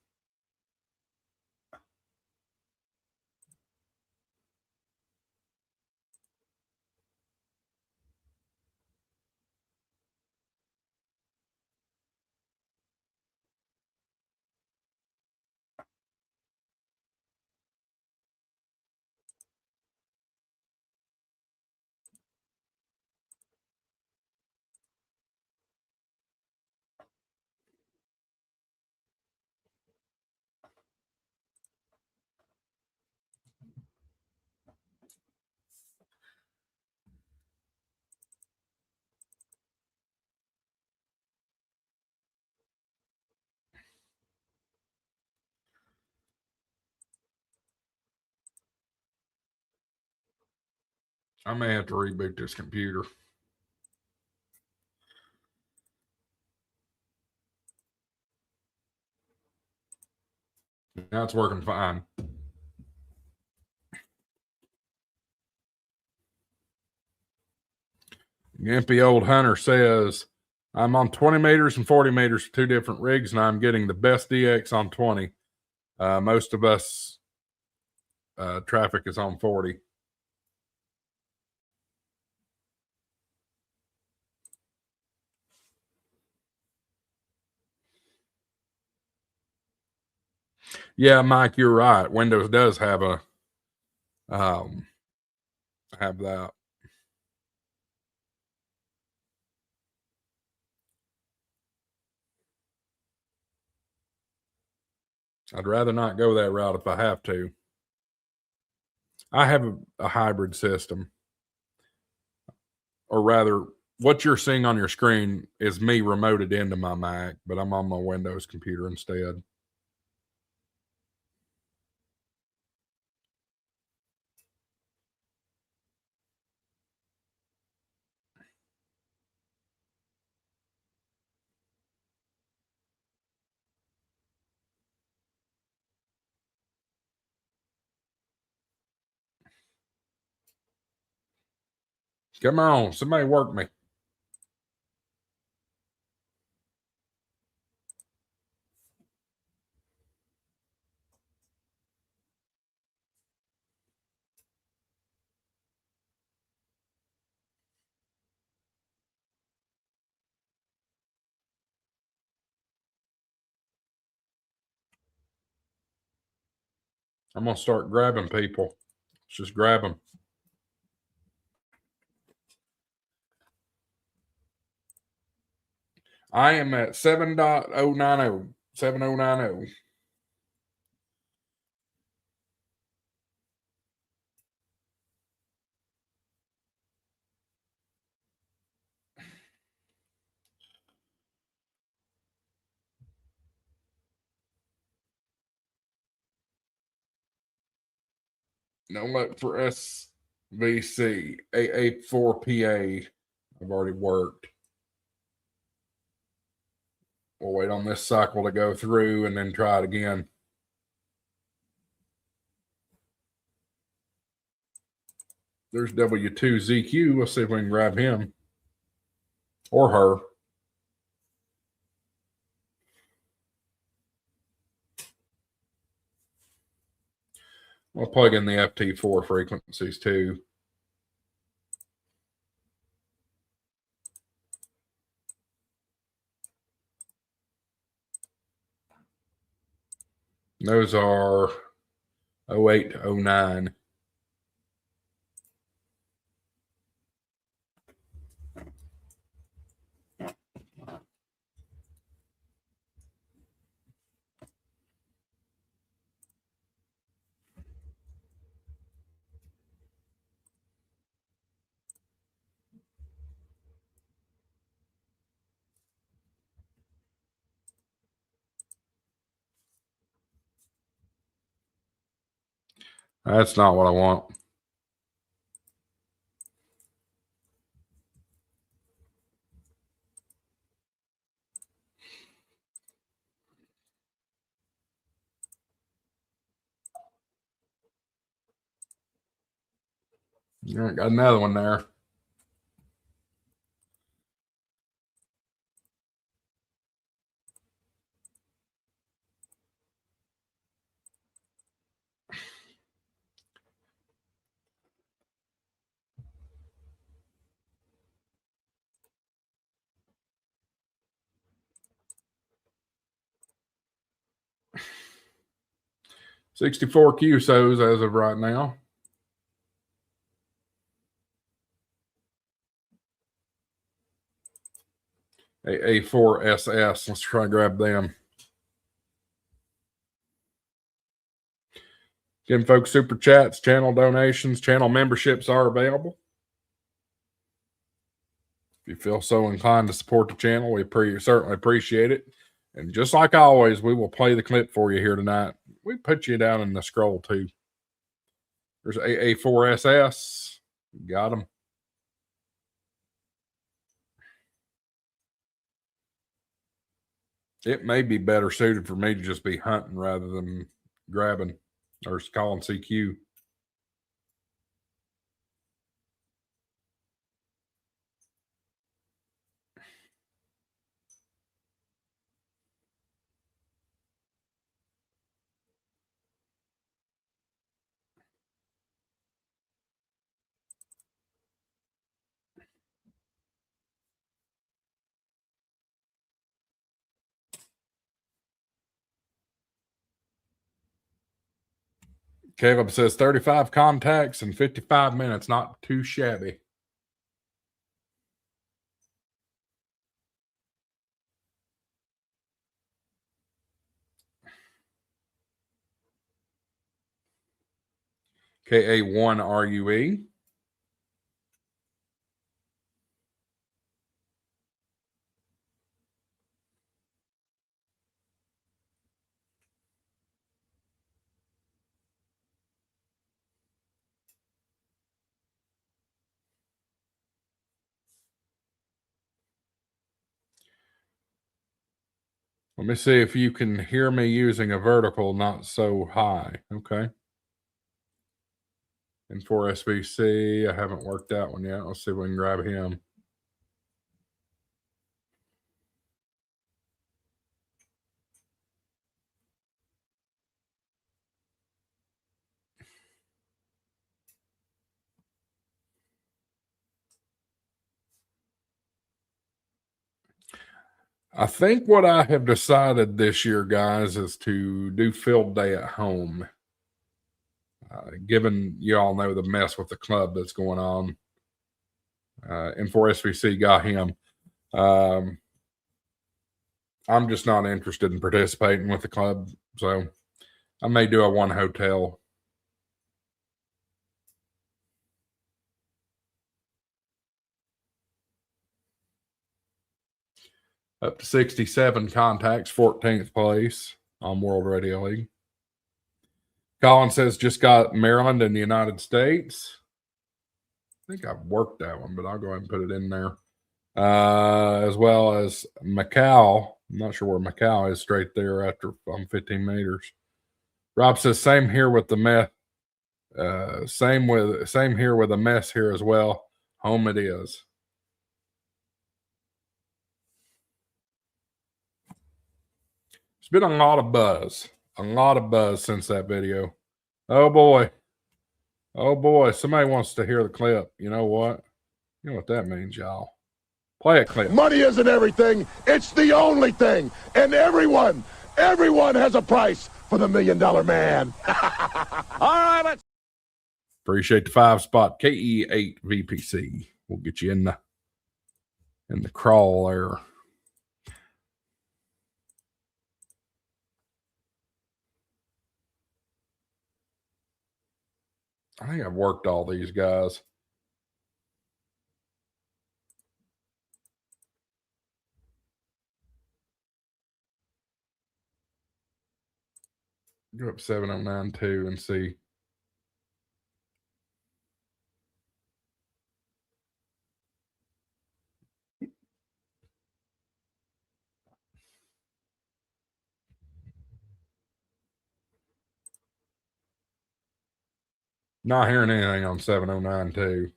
I may have to reboot this computer. Now it's working fine. Gimpy old Hunter says, I'm on 20 meters and 40 meters for two different rigs, and I'm getting the best DX on 20. Most of us traffic is on 40. Yeah, Mike, you're right. Windows does have a have that. I'd rather not go that route if I have to. I have a hybrid system, or rather, what you're seeing on your screen is me remoted into my Mac, but I'm on my Windows computer instead. Come on, somebody work me. I'm going to start grabbing people. Let's just grab them. I am at 7.090. 7090. No luck for SVC. AA4PA. I've already worked. We'll wait on this cycle to go through and then try it again. There's W2ZQ. Let's see if we can grab him or her. We'll plug in the FT4 frequencies too. Those are 08, 09. That's not what I want. Got another one there. $64 QSOs as of right now. AA4SS. Let's try and grab them. Again, folks, super chats, channel donations, channel memberships are available. If you feel so inclined to support the channel, we certainly appreciate it. And just like always, we will play the clip for you here tonight. We put you down in the scroll too. There's AA4SS. Got them. It may be better suited for me to just be hunting rather than grabbing or calling CQ. Caleb says 35 contacts in 55 minutes. Not too shabby. KA1RUE. Let me see if you can hear me using a vertical, not so high. Okay. And for SBC, I haven't worked that one yet. Let's see if we can grab him. I think what I have decided this year, guys, is to do field day at home. Given you all know the mess with the club that's going on. And for SVC, got him. I'm just not interested in participating with the club. So I may do a one hotel. Up to 67 contacts, 14th place on World Radio League. Colin says just got Maryland in the United States. I think I've worked that one, but I'll go ahead and put it in there. As well as Macau. I'm not sure where Macau is, straight there after 15 meters. Rob says same here with the mess. Same here with a mess here as well. Home it is. It's been a lot of buzz since that video. Oh boy, somebody wants to hear the clip. You know what? You know what that means, y'all. Play a clip. Money isn't everything. It's the only thing. And everyone has a price for the $1 Million Man. All right, let's. Appreciate the 5-spot KE8 VPC. We'll get you in the crawl there. I think I've worked all these guys. Go up 7092 and see. Not hearing anything on 7092.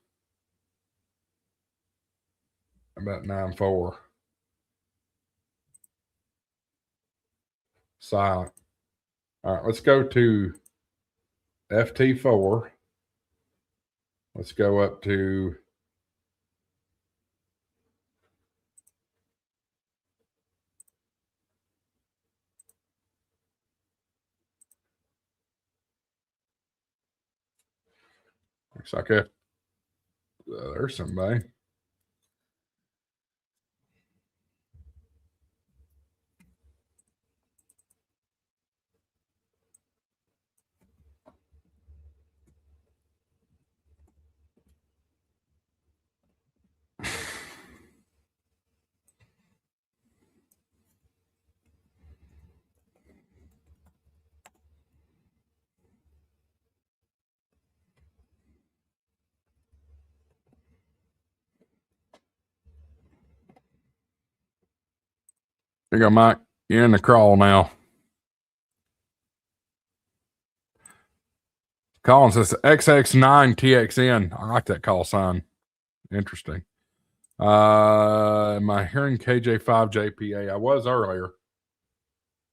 About 94. Silent. All right, let's go to FT4. Let's go up to looks like there's somebody. Here you go, Mike. You're in the crawl now. Colin says XX9TXN. I like that call sign. Interesting. Am I hearing KJ5JPA? I was earlier.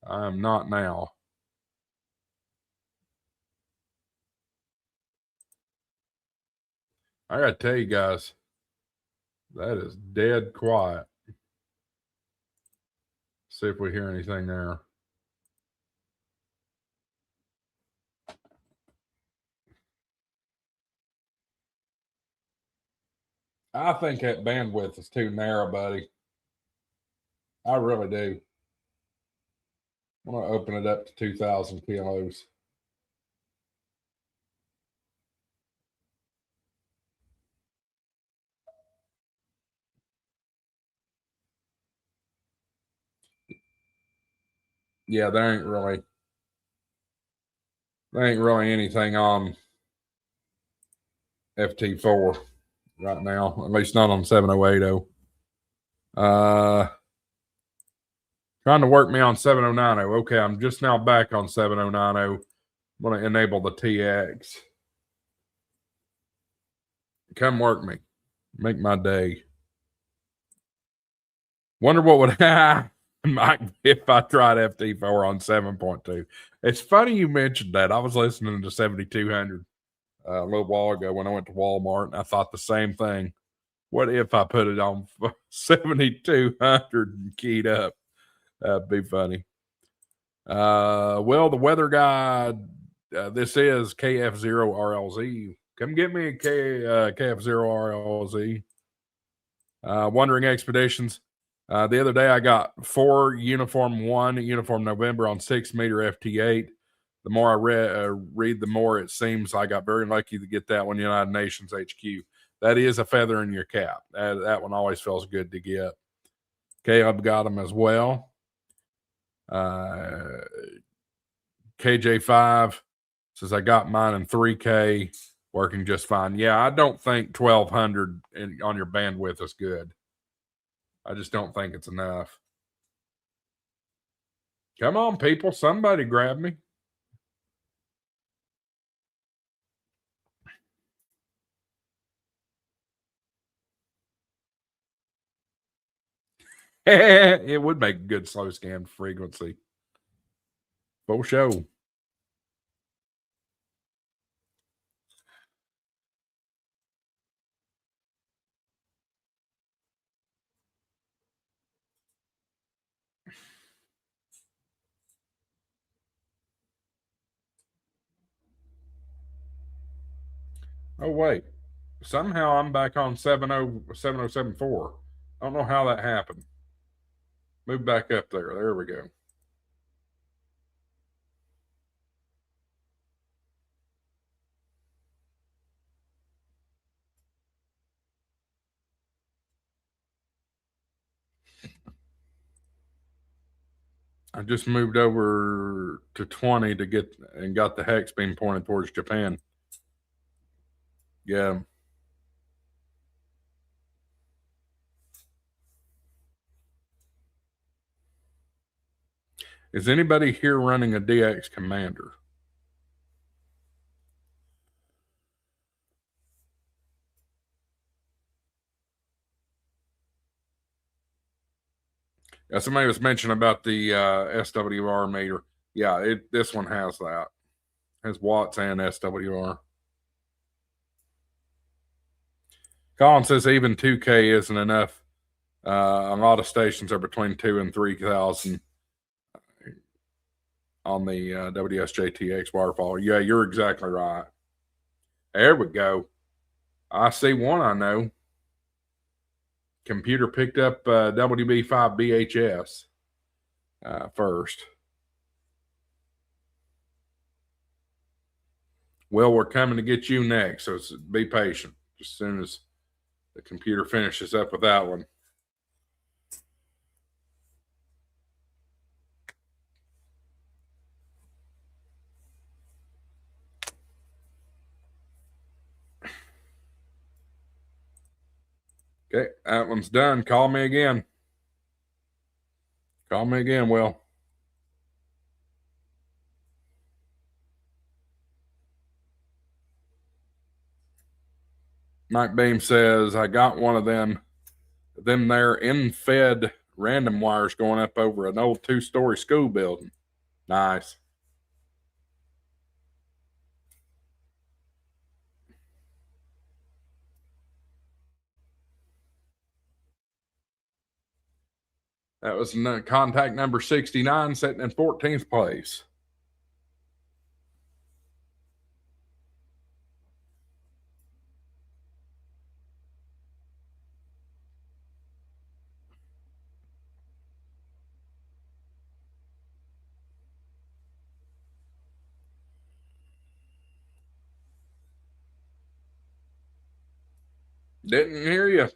I am not now. I got to tell you guys, that is dead quiet. See if we hear anything there. I think that bandwidth is too narrow, buddy. I really do. I'm going to open it up to 2,000 kilos. Yeah, there ain't really anything on FT4 right now, at least not on 7080. Trying to work me on 7090. Okay, I'm just now back on 7090. I'm going to enable the TX. Come work me. Make my day. Wonder what would happen if I tried FT4 on 7.2. It's funny you mentioned that. I was listening to 7200 a little while ago when I went to Walmart, and I thought the same thing. What if I put it on 7200 and keyed up? That'd be funny. Well, the weather guy, this is KF0RLZ. Come get me a KF0RLZ. Wandering Expeditions. The other day I got 4 Uniform 1, Uniform November on 6-meter FT8. The more I read, the more it seems I got very lucky to get that one, United Nations HQ. That is a feather in your cap. That one always feels good to get. Caleb got them as well. KJ5 says I got mine in 3K, working just fine. Yeah, I don't think 1200 on your bandwidth is good. I just don't think it's enough. Come on, people. Somebody grab me. It would make a good slow scan frequency. Full show. Oh, wait. Somehow I'm back on 7074. I don't know how that happened. Move back up there. There we go. I just moved over to 20 to get and got the hex beam pointed towards Japan. Yeah. Is anybody here running a DX Commander? Yeah, somebody was mentioning about the SWR meter. Yeah, this one has that. It has watts and SWR. Colin says even 2K isn't enough. A lot of stations are between 2 and 3,000 on the WSJTX waterfall. Yeah, you're exactly right. There we go. I see one I know. Computer picked up WB5 BHS first. Well, we're coming to get you next, so be patient. As soon as the computer finishes up with that one. Okay, that one's done. Call me again. Call me again, Will. Mike Beam says, I got one of them there in-fed random wires going up over an old 2-story school building. Nice. That was contact number 69, sitting in 14th place. Didn't hear you.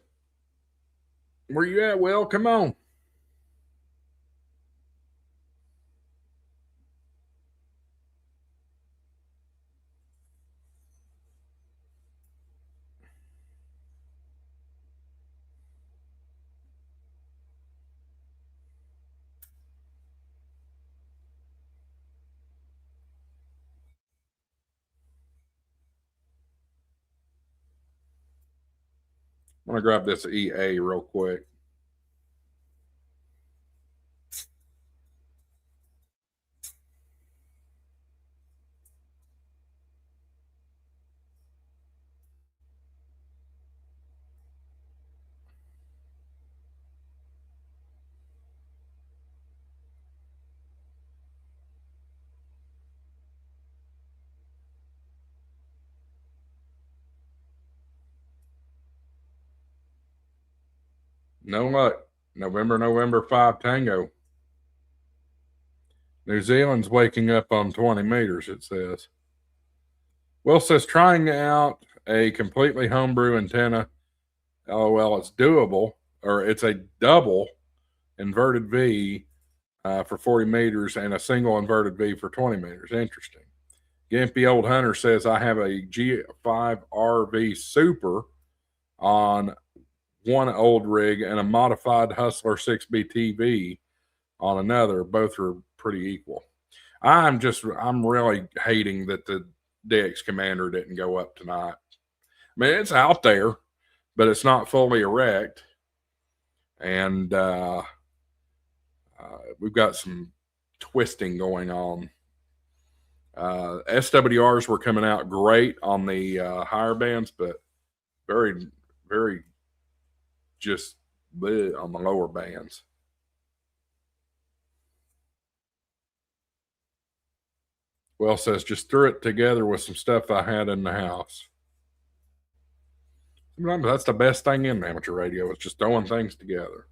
Where you at, Will? Come on. I'm going to grab this EA real quick. No luck. November 5 Tango. New Zealand's waking up on 20 meters, it says. Will says trying out a completely homebrew antenna. LOL, it's doable, or it's a double inverted V for 40 meters and a single inverted V for 20 meters. Interesting. Gimpy Old Hunter says I have a G5RV Super on one old rig and a modified Hustler 6B TV on another. Both are pretty equal. I'm really hating that the DX Commander didn't go up tonight. I mean, it's out there, but it's not fully erect. And we've got some twisting going on. SWRs were coming out great on the higher bands, but very, very just on the lower bands. Well says just threw it together with some stuff I had in the house. Sometimes that's the best thing in amateur radio, is just throwing things together.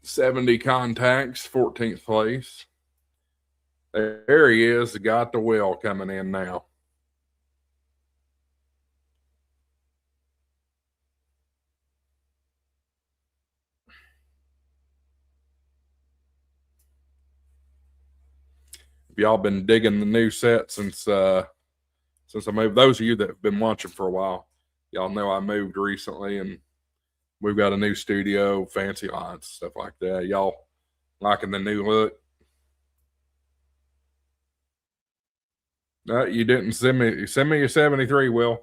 $70 contacts, 14th place. There he is, got the wheel coming in now. Have y'all been digging the new set since I moved? Those of you that have been watching for a while, y'all know I moved recently, and we've got a new studio, fancy lights, stuff like that. Y'all liking the new look? No, you didn't send me your 73, Will.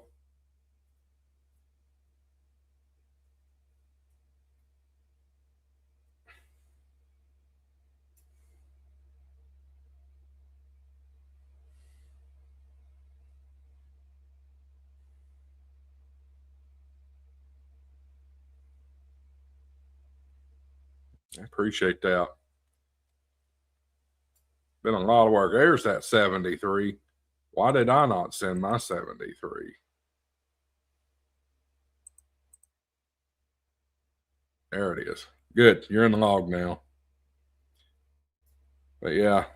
I appreciate that. Been a lot of work. There's that 73. Why did I not send my 73? There it is. Good. You're in the log now. But yeah,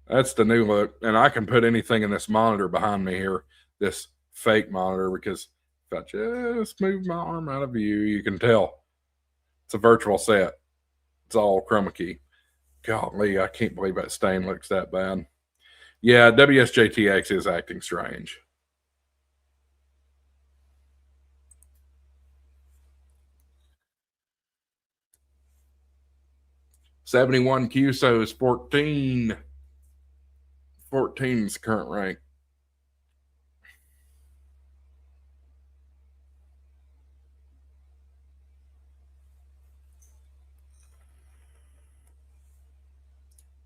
that's the new look. And I can put anything in this monitor behind me here, this fake monitor, because if I just move my arm out of view, you can tell it's a virtual set. It's all chroma key. Golly, I can't believe that stain looks that bad. Yeah, WSJTX is acting strange. $71 QSOs, 14. 14's current rank.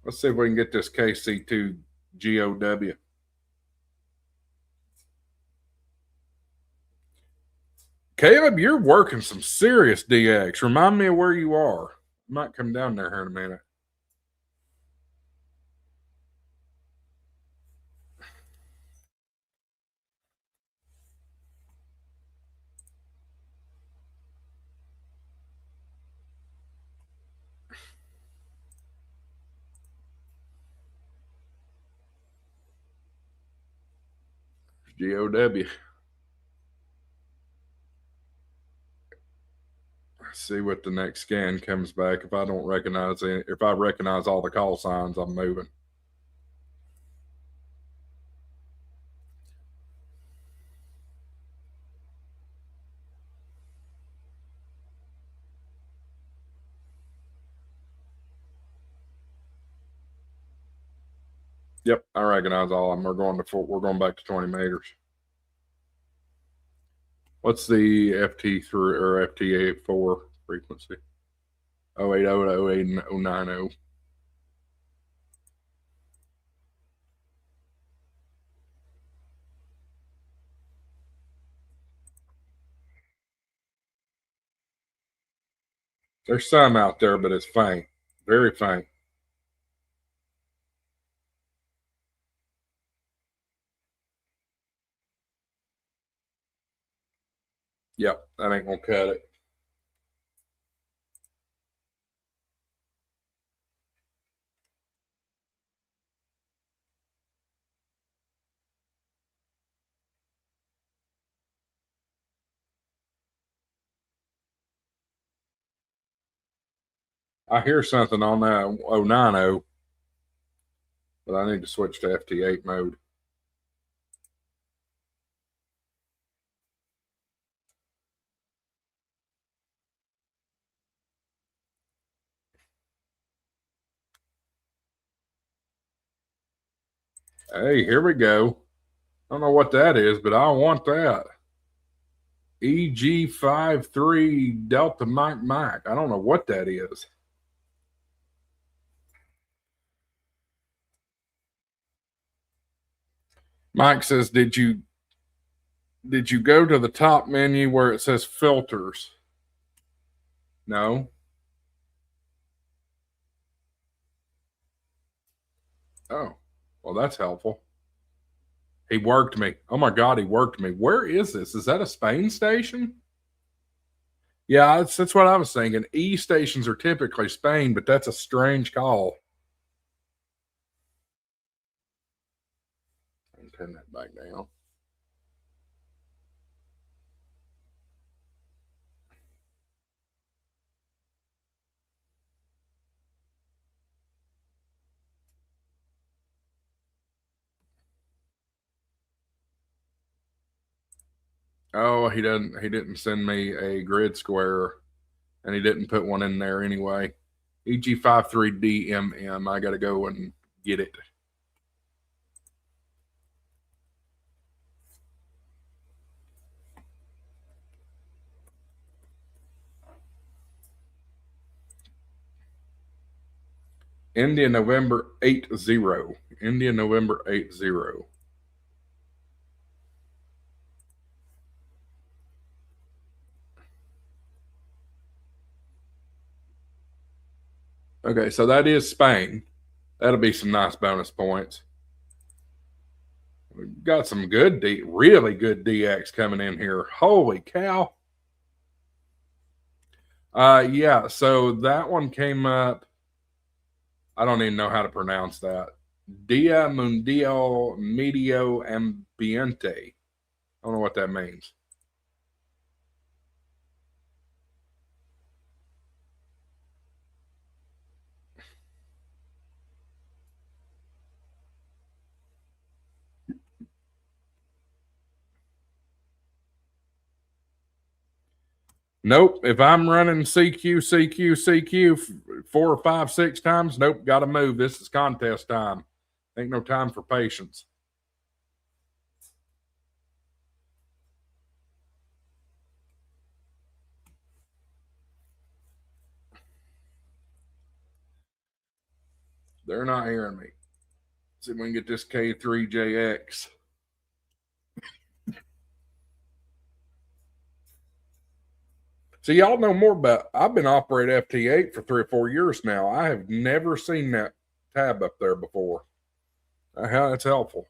Let's see if we can get this KC2 GOW. Caleb, you're working some serious DX. Remind me of where you are. I might come down there here in a minute. GOW. See what the next scan comes back. If I don't recognize it, if I recognize all the call signs, I'm moving. Yep, I recognize all of them. We're going back to 20 meters. What's the FT3 or FT84 frequency? 080 to 08 and 090. There's some out there, but it's faint. Very faint. Yep, that ain't gonna cut it. I hear something on that 090, but I need to switch to FT8 mode. Hey, here we go. I don't know what that is, but I want that. EG53 Delta Mike. I don't know what that is. Mike says, did you go to the top menu where it says filters? No. Oh, well, that's helpful. He worked me. Oh my God, he worked me. Where is this? Is that a Spain station? Yeah, that's what I was thinking. E stations are typically Spain, but that's a strange call. I'll turn that back down. Oh, he didn't send me a grid square, and he didn't put one in there anyway. EG53DMM. I got to go and get it. India November 80. India November 80. Okay, so that is Spain. That'll be some nice bonus points. We've got some really good DX coming in here. Holy cow. Yeah, so that one came up. I don't even know how to pronounce that. Dia Mundial Medio Ambiente. I don't know what that means. Nope. If I'm running CQ, CQ, CQ 4 or 5, 6 times, nope, got to move. This is contest time. Ain't no time for patience. They're not hearing me. See if we can get this K3JX. So y'all know more about. I've been operating FT8 for 3 or 4 years now. I have never seen that tab up there before. How that's helpful.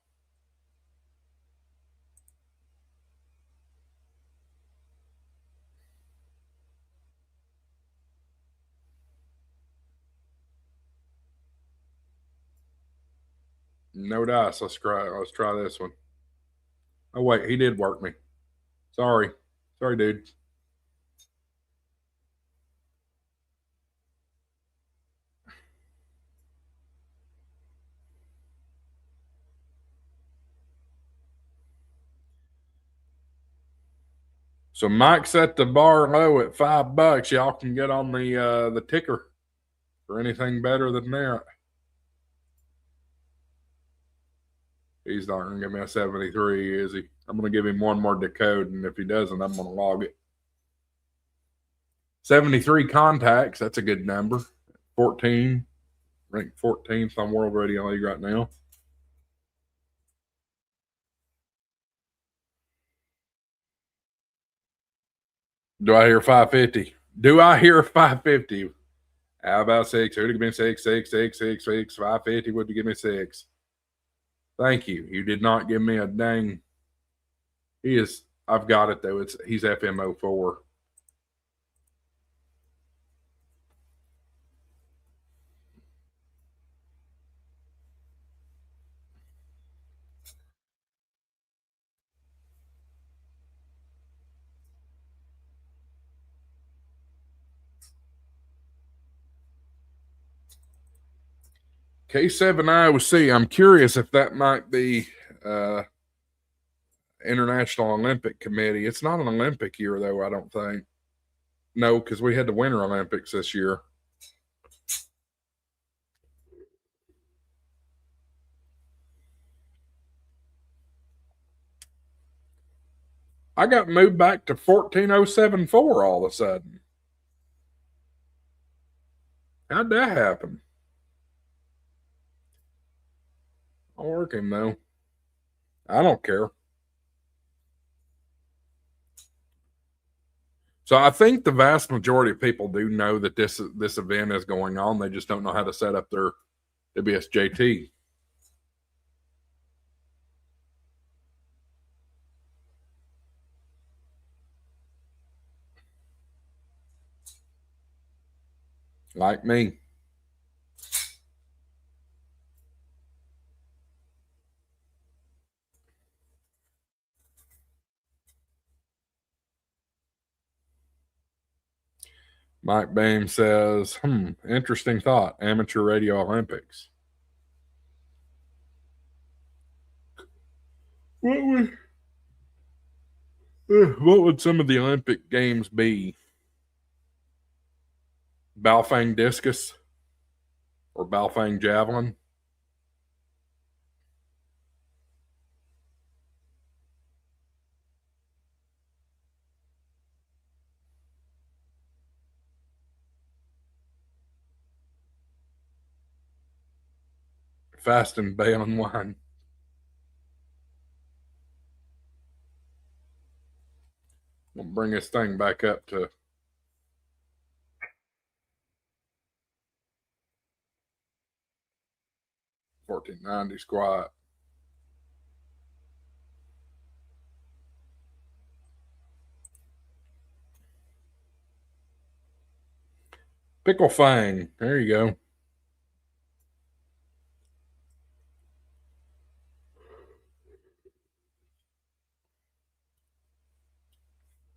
No dice. Let's try this one. Oh wait, he did work me. Sorry, dude. So Mike set the bar low at $5. Y'all can get on the ticker for anything better than that. He's not going to give me a 73, is he? I'm going to give him one more decode, and if he doesn't, I'm going to log it. 73 contacts. That's a good number. 14. Ranked 14th on World Radio League right now. Do I hear 550? Do I hear 550? How about 6? Who'd give me 6, 6, 6, 6, 6, 550? Would you give me 6? Thank you. You did not give me a dang. He is. I've got it though. He's FM04. K7 IOC. I'm curious if that might be International Olympic Committee. It's not an Olympic year though. I don't think. No, because we had the Winter Olympics this year. I got moved back to 14074 all of a sudden. How'd that happen? I'll work him though. I don't care. So I think the vast majority of people do know that this event is going on. They just don't know how to set up their WSJT. Like me. Mike Bain says, interesting thought. Amateur Radio Olympics. What would some of the Olympic games be? Balfang discus or Balfang javelin? Fast and bail and wine. We'll bring this thing back up to 1490 squat. Pickle Fang. There you go.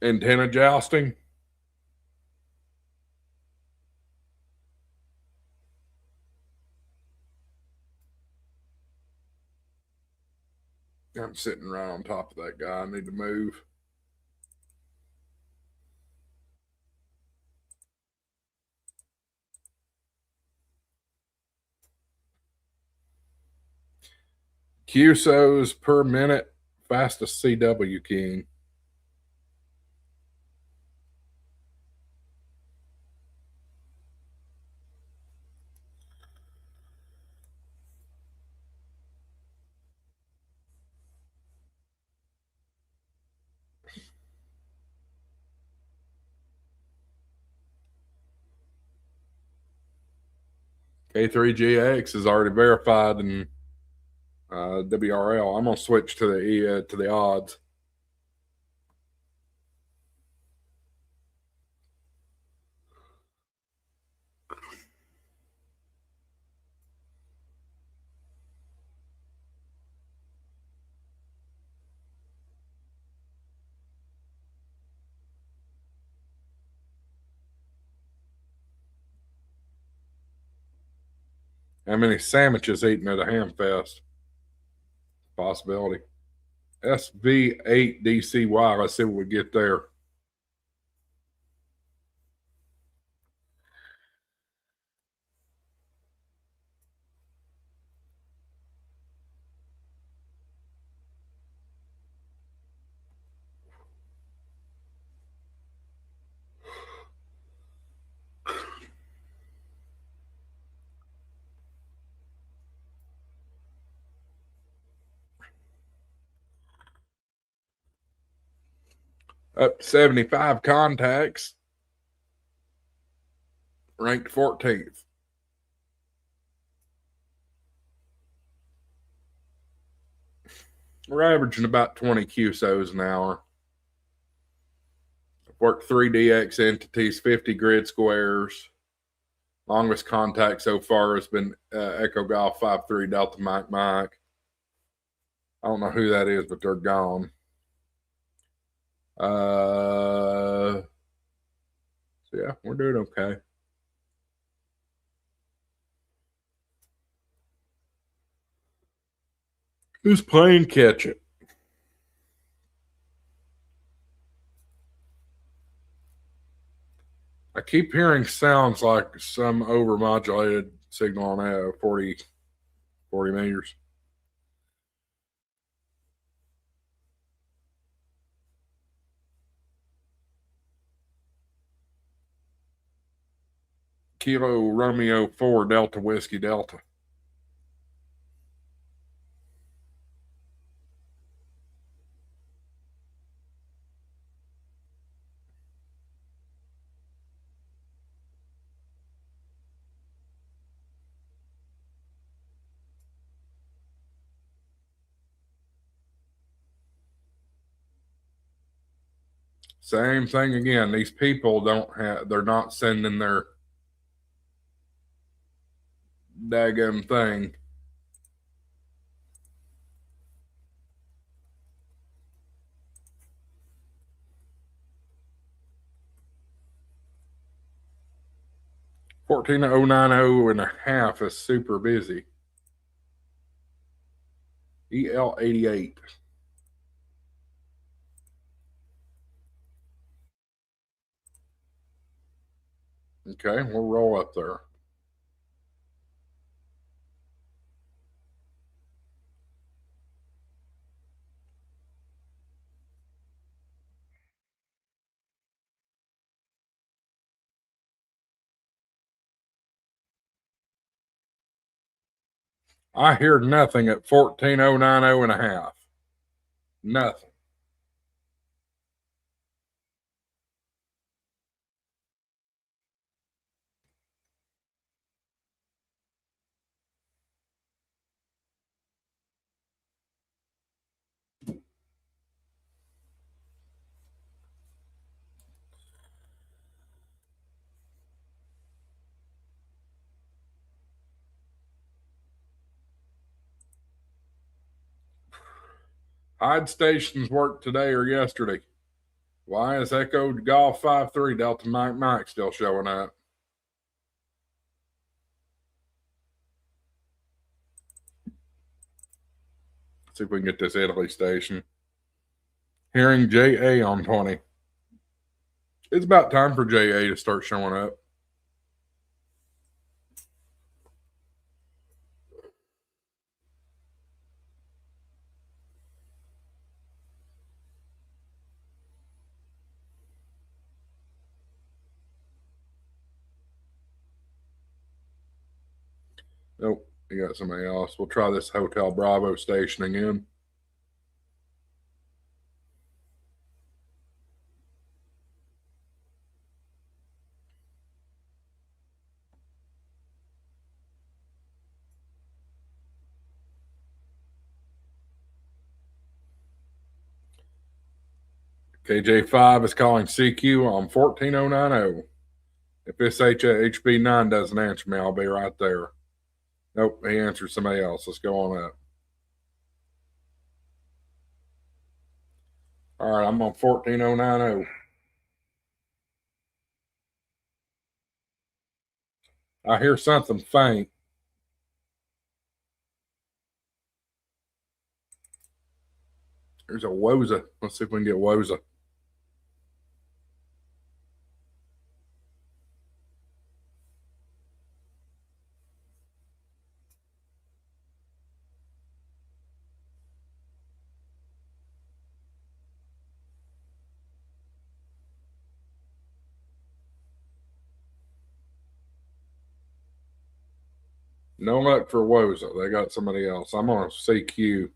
Antenna jousting. I'm sitting right on top of that guy. I need to move. QSOs per minute, fastest CW king. K3GX is already verified in WRL. I'm gonna switch to the odds. How many sandwiches eaten at a ham fest? Possibility. SV8DCY. Let's see what we get there. Up to 75 contacts. Ranked 14th. We're averaging about 20 QSOs an hour. I've worked 3 DX entities, 50 grid squares. Longest contact so far has been Echo Golf 53 Delta Mike Mike. I don't know who that is, but they're gone. So yeah, we're doing okay. Who's playing catch it? I keep hearing sounds like some overmodulated signal on 40 meters. Kilo Romeo 4 Delta Whiskey Delta. Same thing again. These people they're not sending their daggum thing. $14,090.5 is super busy. EL88. Okay, we'll roll up there. I hear nothing at 14,090.5. Nothing. Hide stations worked today or yesterday. Why is Echo Golf 53 Delta Mike Mike still showing up? Let's see if we can get this Italy station. Hearing JA on 20. It's about time for JA to start showing up. Nope, you got somebody else. We'll try this Hotel Bravo station again. KJ5 is calling CQ on 14090. If this HB9 doesn't answer me, I'll be right there. Nope, he answered somebody else. Let's go on up. All right, I'm on 14090. I hear something faint. There's a Woza. Let's see if we can get Woza. No luck for Woza. They got somebody else. I'm on CQ.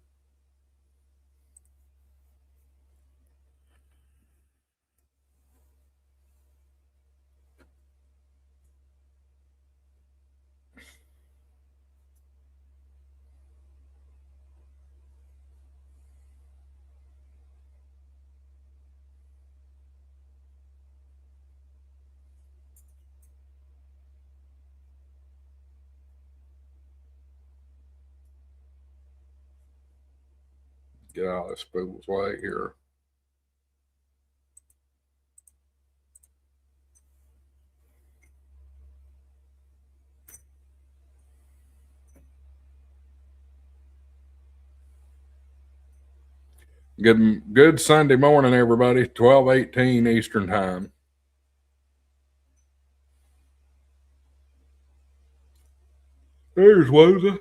Get out of this fool's way here. Good Sunday morning, everybody. 12:18 Eastern Time. There's Woza.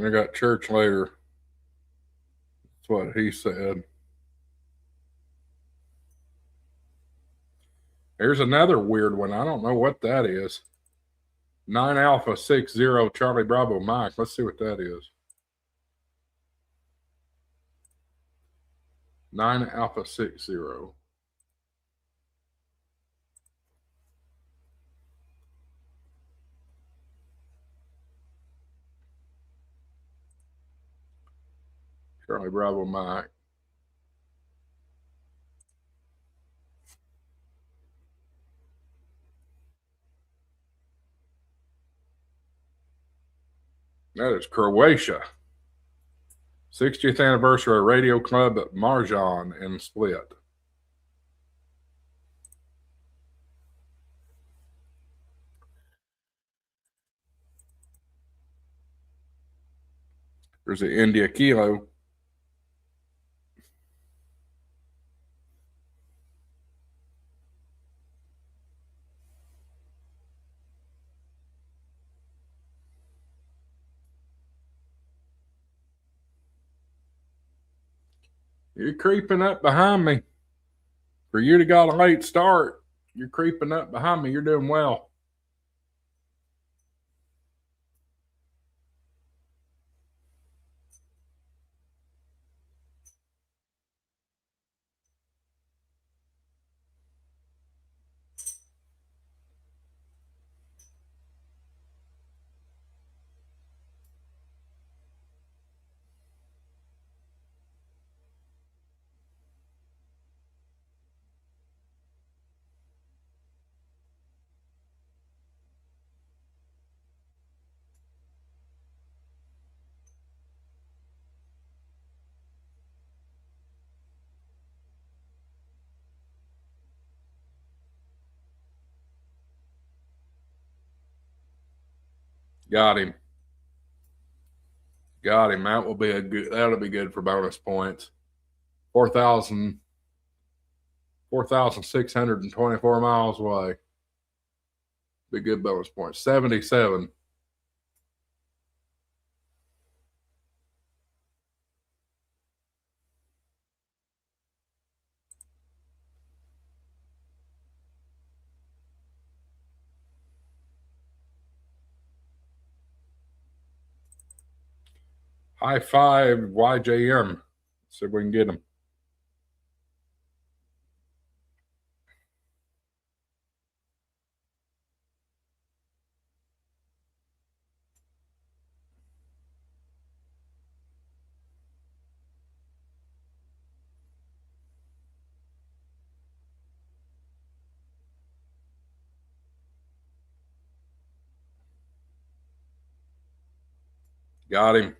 I got church later. That's what he said. Here's another weird one. I don't know what that is. 9 Alpha 60 Charlie Bravo Mike. Let's see what that is. 9 Alpha 60. Charlie Bravo Mike. That is Croatia. 60th anniversary radio club at Marjan in Split. There's the India Kilo. You're creeping up behind me. For you to got a late start, you're creeping up behind me. You're doing well. Got him. Got him. That will be a good. That'll be good for bonus points. 4,624 miles away. Be good bonus points. 77. High five YJM. See if we can get him. Got him.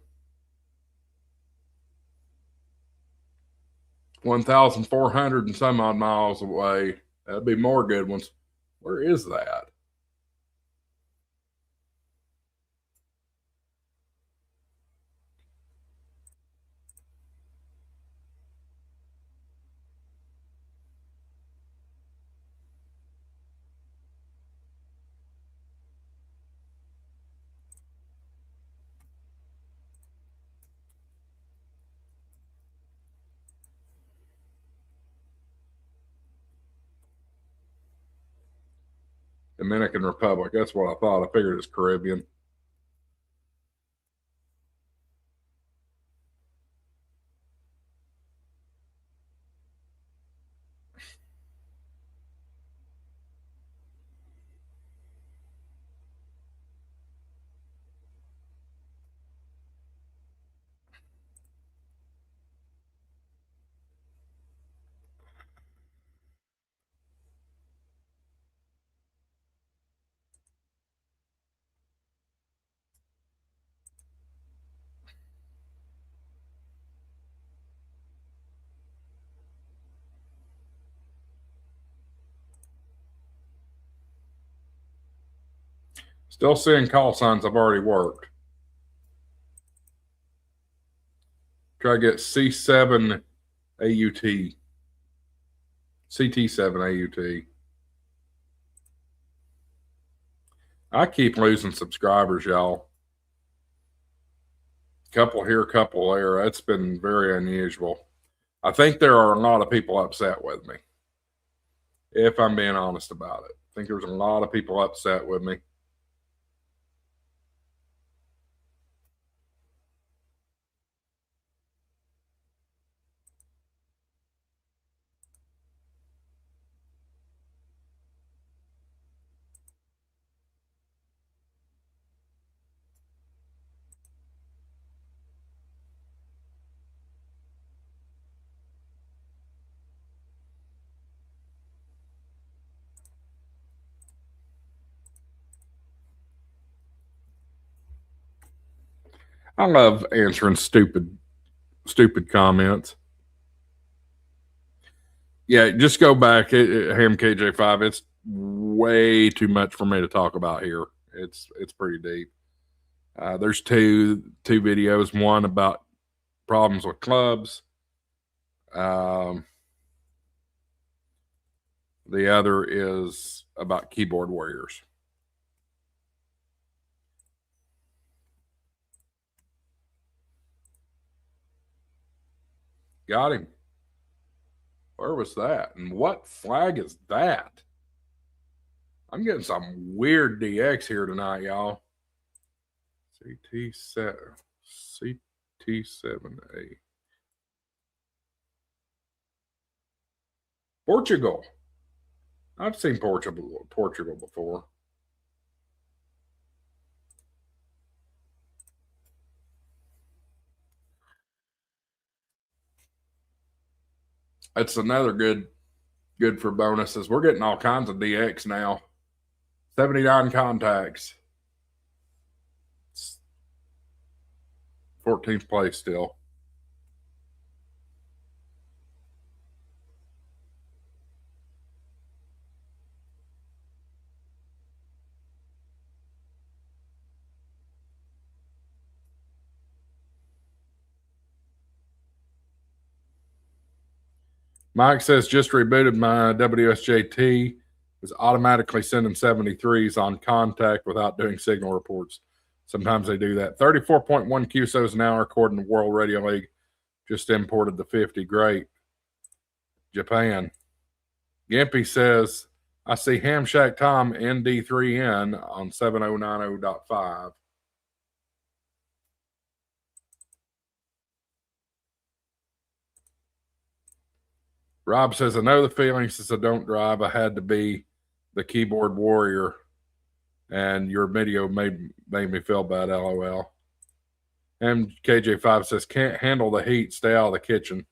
1,400 and some odd miles away. That'd be more good ones. Where is that? Dominican Republic. That's what I thought. I figured it's Caribbean. Still seeing call signs I've already worked. Try to get C7 AUT. CT7 AUT. I keep losing subscribers, y'all. Couple here, couple there. That's been very unusual. I think there are a lot of people upset with me, if I'm being honest about it. I think there's a lot of people upset with me. I love answering stupid comments. Yeah, just go back. Ham KJ5. It's way too much for me to talk about here. It's pretty deep. There's two videos. One about problems with clubs. The other is about keyboard warriors. Got him. Where was that? And what flag is that? I'm getting some weird DX here tonight, y'all. CT7A. Portugal. I've seen Portugal before. That's another good for bonuses. We're getting all kinds of DX now. 79 contacts. 14th place still. Mike says, just rebooted my WSJT. Was automatically sending 73s on contact without doing signal reports. Sometimes they do that. 34.1 QSOs an hour according to World Radio League. Just imported the 50. Great. Japan. Gimpy says, I see Ham Shack Tom ND3N on 7090.5. Rob says, I know the feeling since I don't drive. I had to be the keyboard warrior, and your video made me feel bad, LOL. And KJ5 says, can't handle the heat. Stay out of the kitchen.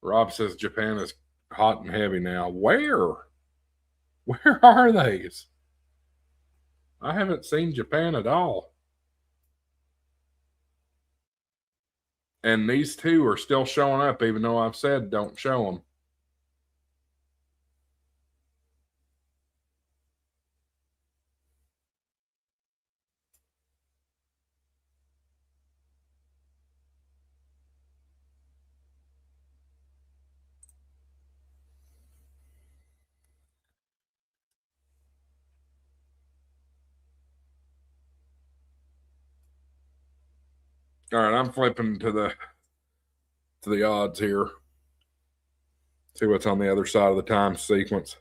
Rob says, Japan is hot and heavy now. Where are these? I haven't seen Japan at all. And these two are still showing up, even though I've said don't show them. All right, I'm flipping to the odds here. See what's on the other side of the time sequence.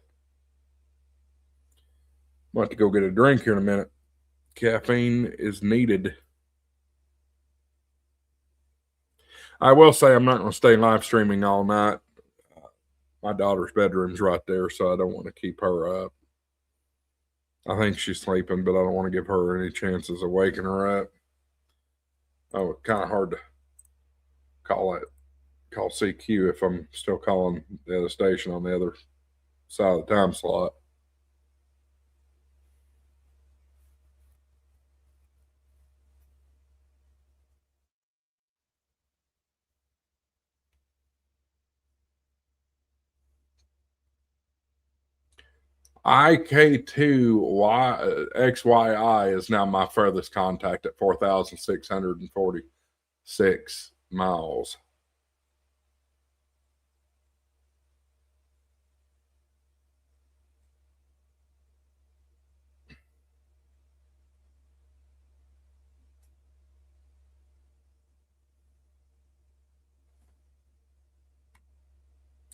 I'm about to go get a drink here in a minute. Caffeine is needed. I will say I'm not going to stay live streaming all night. My daughter's bedroom's right there, so I don't want to keep her up. I think she's sleeping, but I don't want to give her any chances of waking her up. Oh, it's kind of hard to call CQ if I'm still calling the other station on the other side of the time slot. IK2XYI is now my furthest contact at 4,646 miles.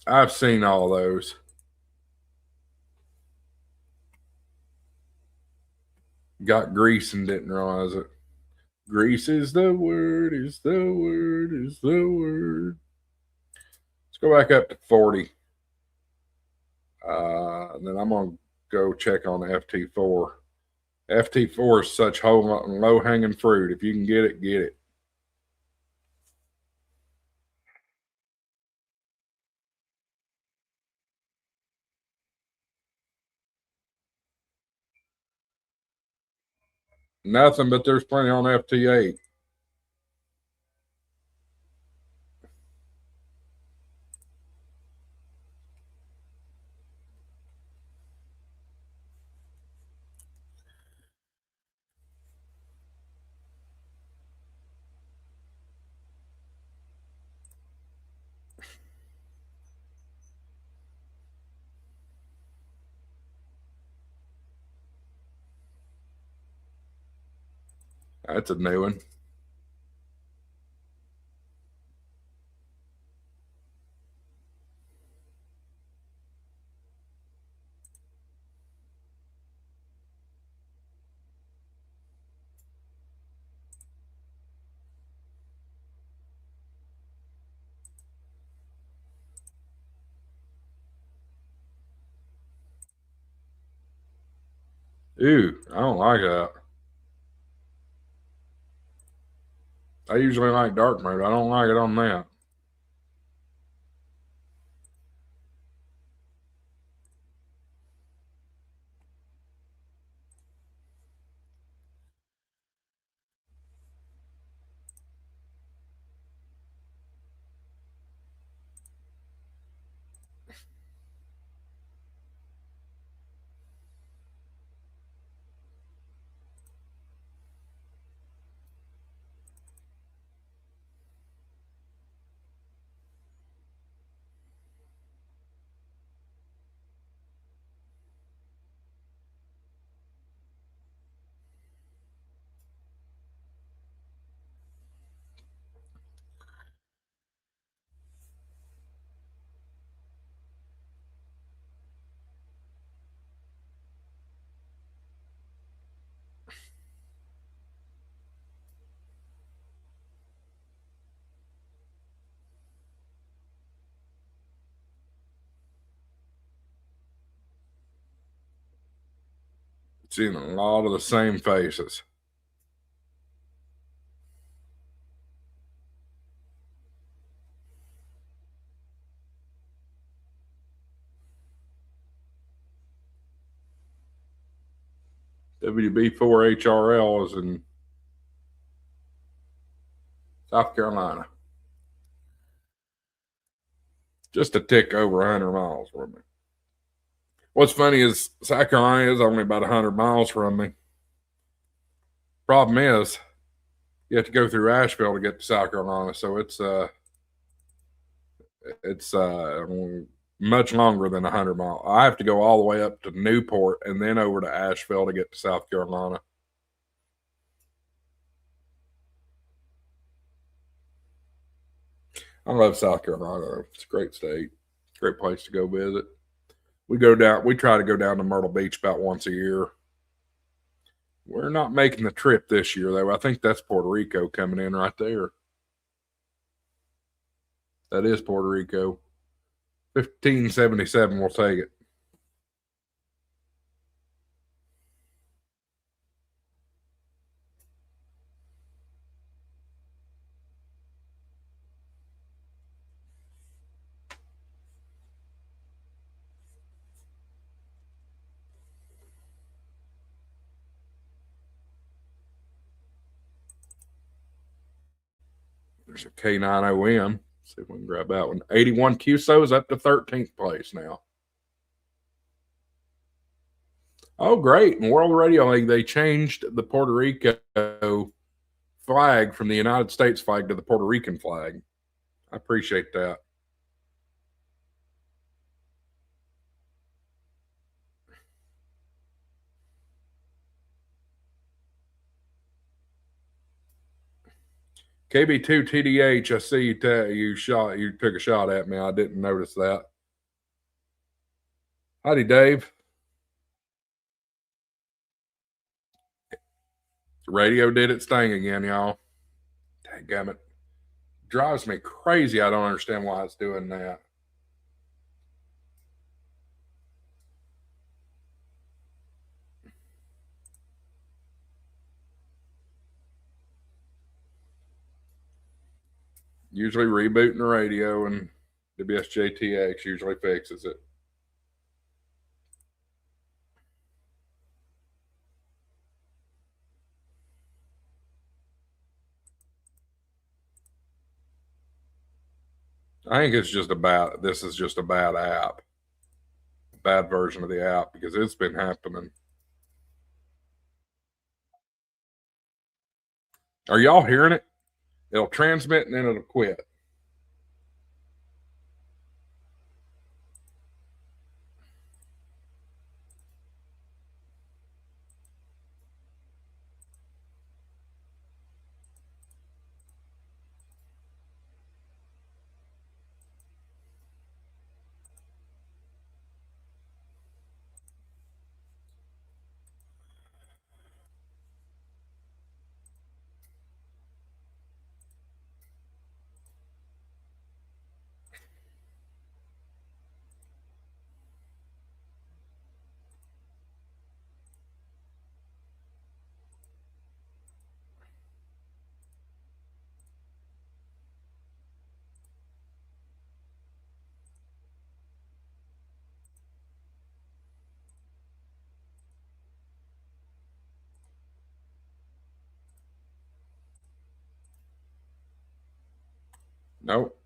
I've seen all those. Got grease and didn't realize it. Grease is the word, is the word, is the word. Let's go back up to 40. And then I'm going to go check on the FT4. FT4 is such low hanging fruit. If you can get it, get it. Nothing, but there's plenty on FT8. That's a new one. Ooh, I don't like that. I usually like dark mode. I don't like it on that. Seen a lot of the same faces. WB4 HRL is in South Carolina. Just a tick over 100 miles from me. What's funny is South Carolina is only about 100 miles from me. Problem is, you have to go through Asheville to get to South Carolina, so it's much longer than 100 miles. I have to go all the way up to Newport and then over to Asheville to get to South Carolina. I love South Carolina. It's a great state. Great place to go visit. We try to go down to Myrtle Beach about once a year. We're not making the trip this year, though. I think that's Puerto Rico coming in right there. That is Puerto Rico. 1577, we'll take it. There's a K9OM. See if we can grab that one. 81 QSO's up to 13th place now. Oh, great. In World Radio League, they changed the Puerto Rico flag from the United States flag to the Puerto Rican flag. I appreciate that. KB2 TDH, I see you took a shot at me. I didn't notice that. Howdy, Dave. Radio did its thing again, y'all. Dadgummit. Drives me crazy. I don't understand why it's doing that. Usually rebooting the radio and WSJTX usually fixes it. I think this is just a bad app. A bad version of the app because it's been happening. Are y'all hearing it? It'll transmit and then it'll quit. Nope.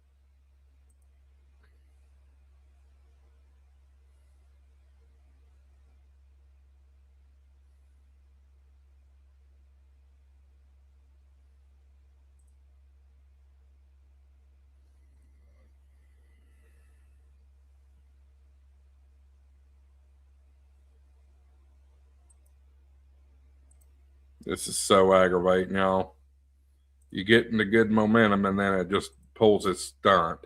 This is so aggravating, y'all. You get into good momentum and then it just pulls its stunt.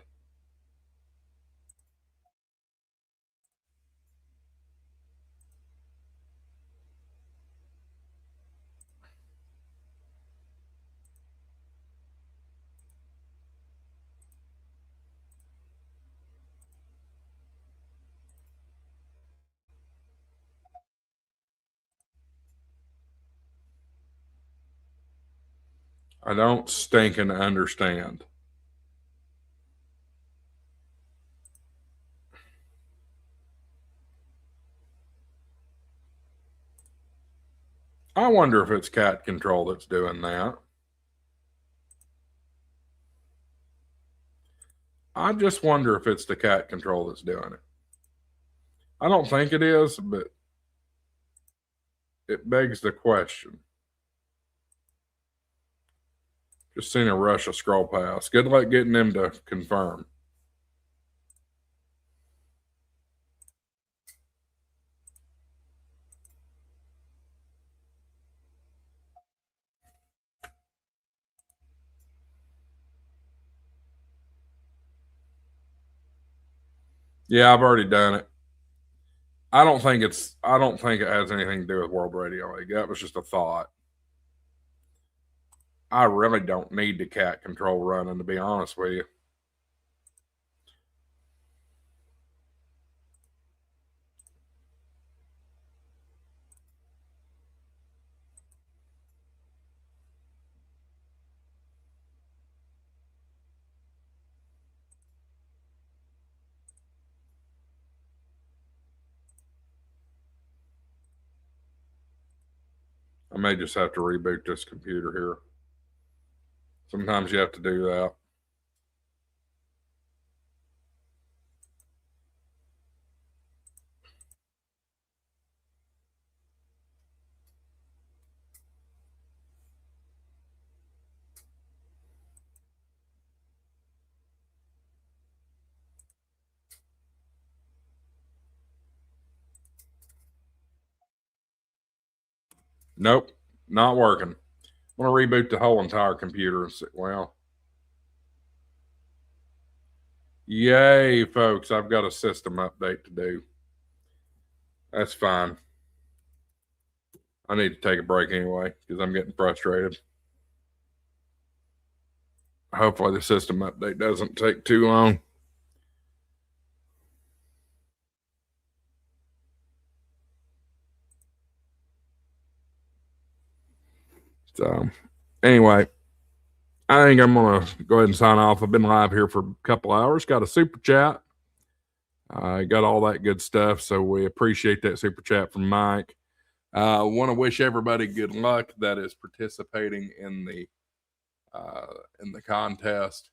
I don't stinking understand. I wonder if it's cat control that's doing that. I just wonder if it's the cat control that's doing it. I don't think it is, but it begs the question. Just seen a Russia scroll past. Good luck getting them to confirm. Yeah, I've already done it. I don't think it has anything to do with World Radio League. That was just a thought. I really don't need the cat control running, to be honest with you. I may just have to reboot this computer here. Sometimes you have to do that. Nope, not working. I'm going to reboot the whole entire computer. Well, yay, folks. I've got a system update to do. That's fine. I need to take a break anyway because I'm getting frustrated. Hopefully the system update doesn't take too long. So anyway, I think I'm going to go ahead and sign off. I've been live here for a couple hours. Got a super chat. Got all that good stuff. So we appreciate that super chat from Mike. Want to wish everybody good luck that is participating in the contest.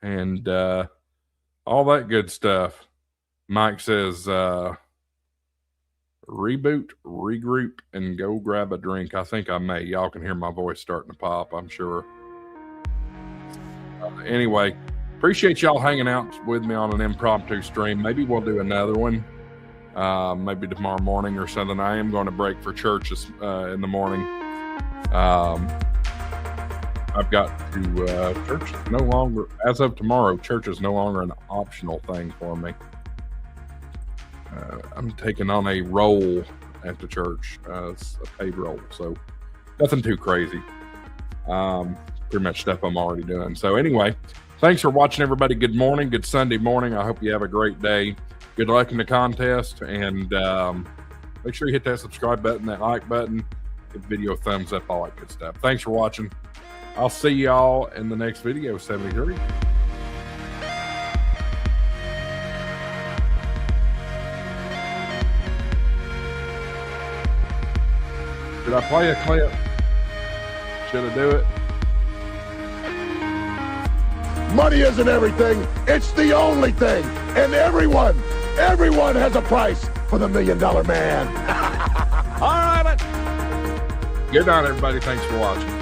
And all that good stuff. Mike says, reboot, regroup, and go grab a drink. I think I may. Y'all can hear my voice starting to pop, I'm sure. Anyway, appreciate y'all hanging out with me on an impromptu stream. Maybe we'll do another one. Maybe tomorrow morning or something. I am going to break for church in the morning. I've got to church is no longer, as of tomorrow, church is no longer an optional thing for me. I'm taking on a role at the church, it's a paid role, so nothing too crazy. Pretty much stuff I'm already doing. So anyway, thanks for watching, everybody. Good morning, good Sunday morning. I hope you have a great day. Good luck in the contest, and make sure you hit that subscribe button, that like button, give the video a thumbs up, all that good stuff. Thanks for watching. I'll see y'all in the next video, 73. Should I play a clip? Should I do it? Money isn't everything. It's the only thing. And everyone has a price for the $1 million man. All right. Good night, everybody. Thanks for watching.